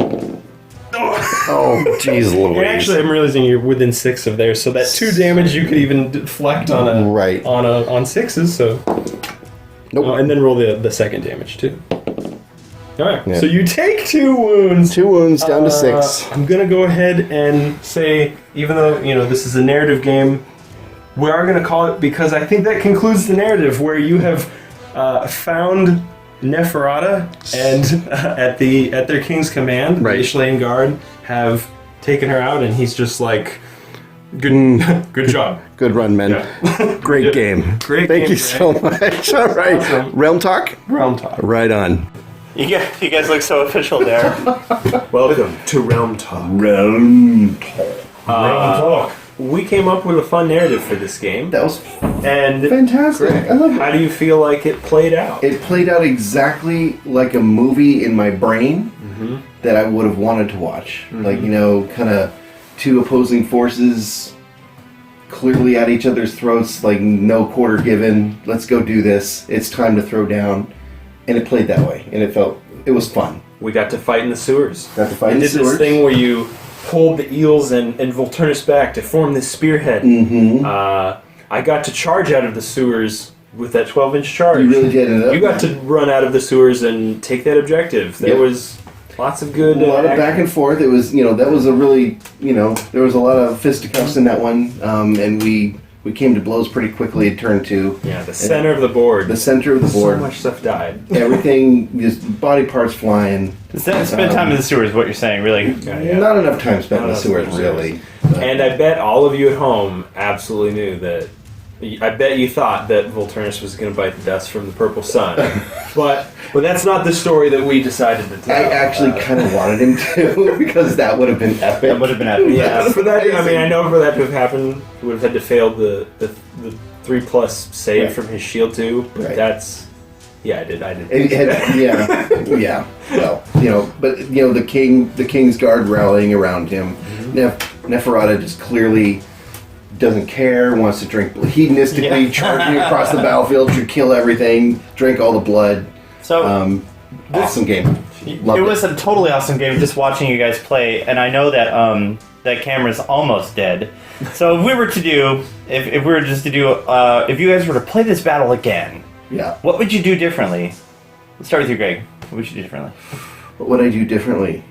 Oh, jeez Louise. And actually, I'm realizing you're within 6 of theirs, so that 2 damage you could even deflect on a Right. on 6s. So, Nope. and then roll the second damage too. All right, Yeah. so you take 2 wounds. 2 wounds down to 6. I'm gonna go ahead and say, even though this is a narrative game, we are gonna call it because I think that concludes the narrative where you have found Neferata and at their king's command, Right. the Ishlaen Guard have taken her out, and he's just like, good, good job. Good run, men. Yeah. Great game. Great Thank game, you so much. All right. Awesome. Realm Talk? Realm Talk. Right on. You guys look so official there. Welcome to Realm Talk. Realm Talk. We came up with a fun narrative for this game, That was and fantastic. I love it. how do you feel like it played out? It played out exactly like a movie in my brain that I would have wanted to watch. Like, kind of 2 opposing forces clearly at each other's throats, like no quarter given. Let's go do this. It's time to throw down. And it played that way. And it was fun. We got to fight in the sewers. Got to fight in We the did this sewers. thing where you pulled the eels and Volturnus back to form this spearhead. I got to charge out of the sewers with that 12-inch charge. You really did it. You got to run out of the sewers and take that objective. There Yep. was lots of good. A lot of action. back and forth. It was, that was a really, there was a lot of fisticuffs in that one. And we came to blows pretty quickly at turn 2. Yeah, the center of the board. The center of the So board. much stuff died. Everything, just body parts flying. Spend time in the sewers, what you're saying, really. Yeah. Not enough time spent in the enough sewers, time in the really. And I bet all of you at home absolutely knew that. I bet you thought that Volturnus was going to bite the dust from the purple sun, but that's not the story that we decided to tell. I actually kind of wanted him to because that would have been epic. That would have been epic. Yeah, for that. I mean, amazing. I know for that to have happened, we would have had to fail the 3+ save Right. from his shield too. But Right. that's I did. It had- yeah. Well, but the king's guard rallying around him. Neferata just clearly doesn't care, wants to drink hedonistically, charging across the battlefield to kill everything, drink all the blood. So Awesome game. Loved it was a totally awesome game just watching you guys play, and I know that that camera's almost dead. So if we were to do, if we were just to do, if you guys were to play this battle again, Yeah. what would you do differently? Let's start with you, Greg. What would you do differently? What would I do differently?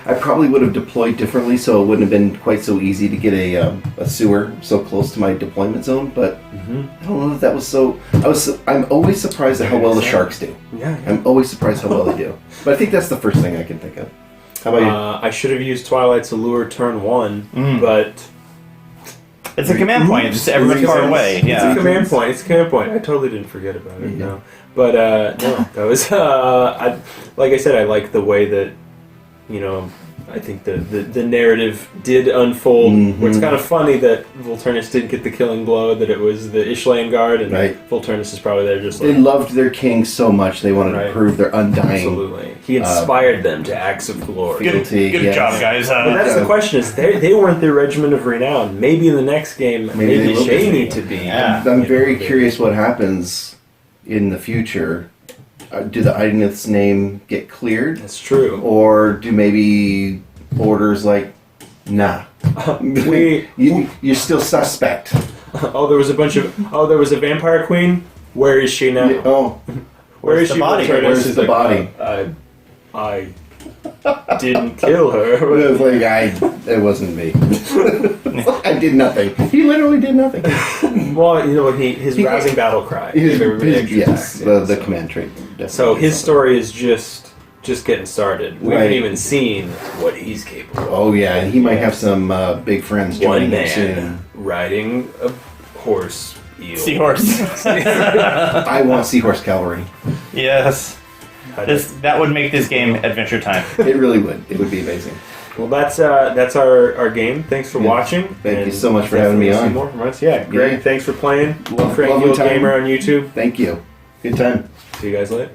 I probably would have deployed differently, so it wouldn't have been quite so easy to get a sewer so close to my deployment zone. But I don't know if that was so. I'm always surprised at how well the Sharks do. Yeah. I'm always surprised how well they do. But I think that's the first thing I can think of. How about you? I should have used Twilight's Allure turn 1, but It's a command point. It's just everyone's far away. It's a Yeah. command point. It's a command point. I totally didn't forget about it. No, but no, that was. Like I said, I like the way that I think the narrative did unfold. Where it's kind of funny that Volturnus didn't get the killing blow. That it was the Ishlaen Guard, and Right. Volturnus is probably there just They like. loved their king so much they wanted Right. to prove their undying Absolutely, he inspired them to acts of glory. Good, fealty. good yes. job, guys. But that's the question: is they weren't the regiment of renown? Maybe in the next game, Maybe maybe they will they be. need to be. Yeah. I'm very curious what happens in the future. Do the Idenith's name get cleared? That's true. Or do maybe orders like, nah, you're still suspect. There was a vampire queen. Where is she now? Oh, Where is the she? body? Volturnus Where's is the like, body? I didn't kill her. It was like it wasn't me. I did nothing. He literally did nothing. Well, you know what? His rousing battle cry. gave everybody extra Yes, attacks, the so. command trait. So his story is just getting started. We Right. haven't even seen what he's capable of. Oh yeah, and he might have some big friends One joining him soon. man riding a horse eel. Seahorse. I want Seahorse Cavalry. Yes. That would make this game Adventure Time. It really would. It would be amazing. Well, that's our game. Thanks for watching. Thank you and so much for having me definitely on. see more from us. Yeah, Greg, Yeah. thanks for playing. Lovely Frank Field time. Gamer on YouTube. Thank you. Good time. See you guys later.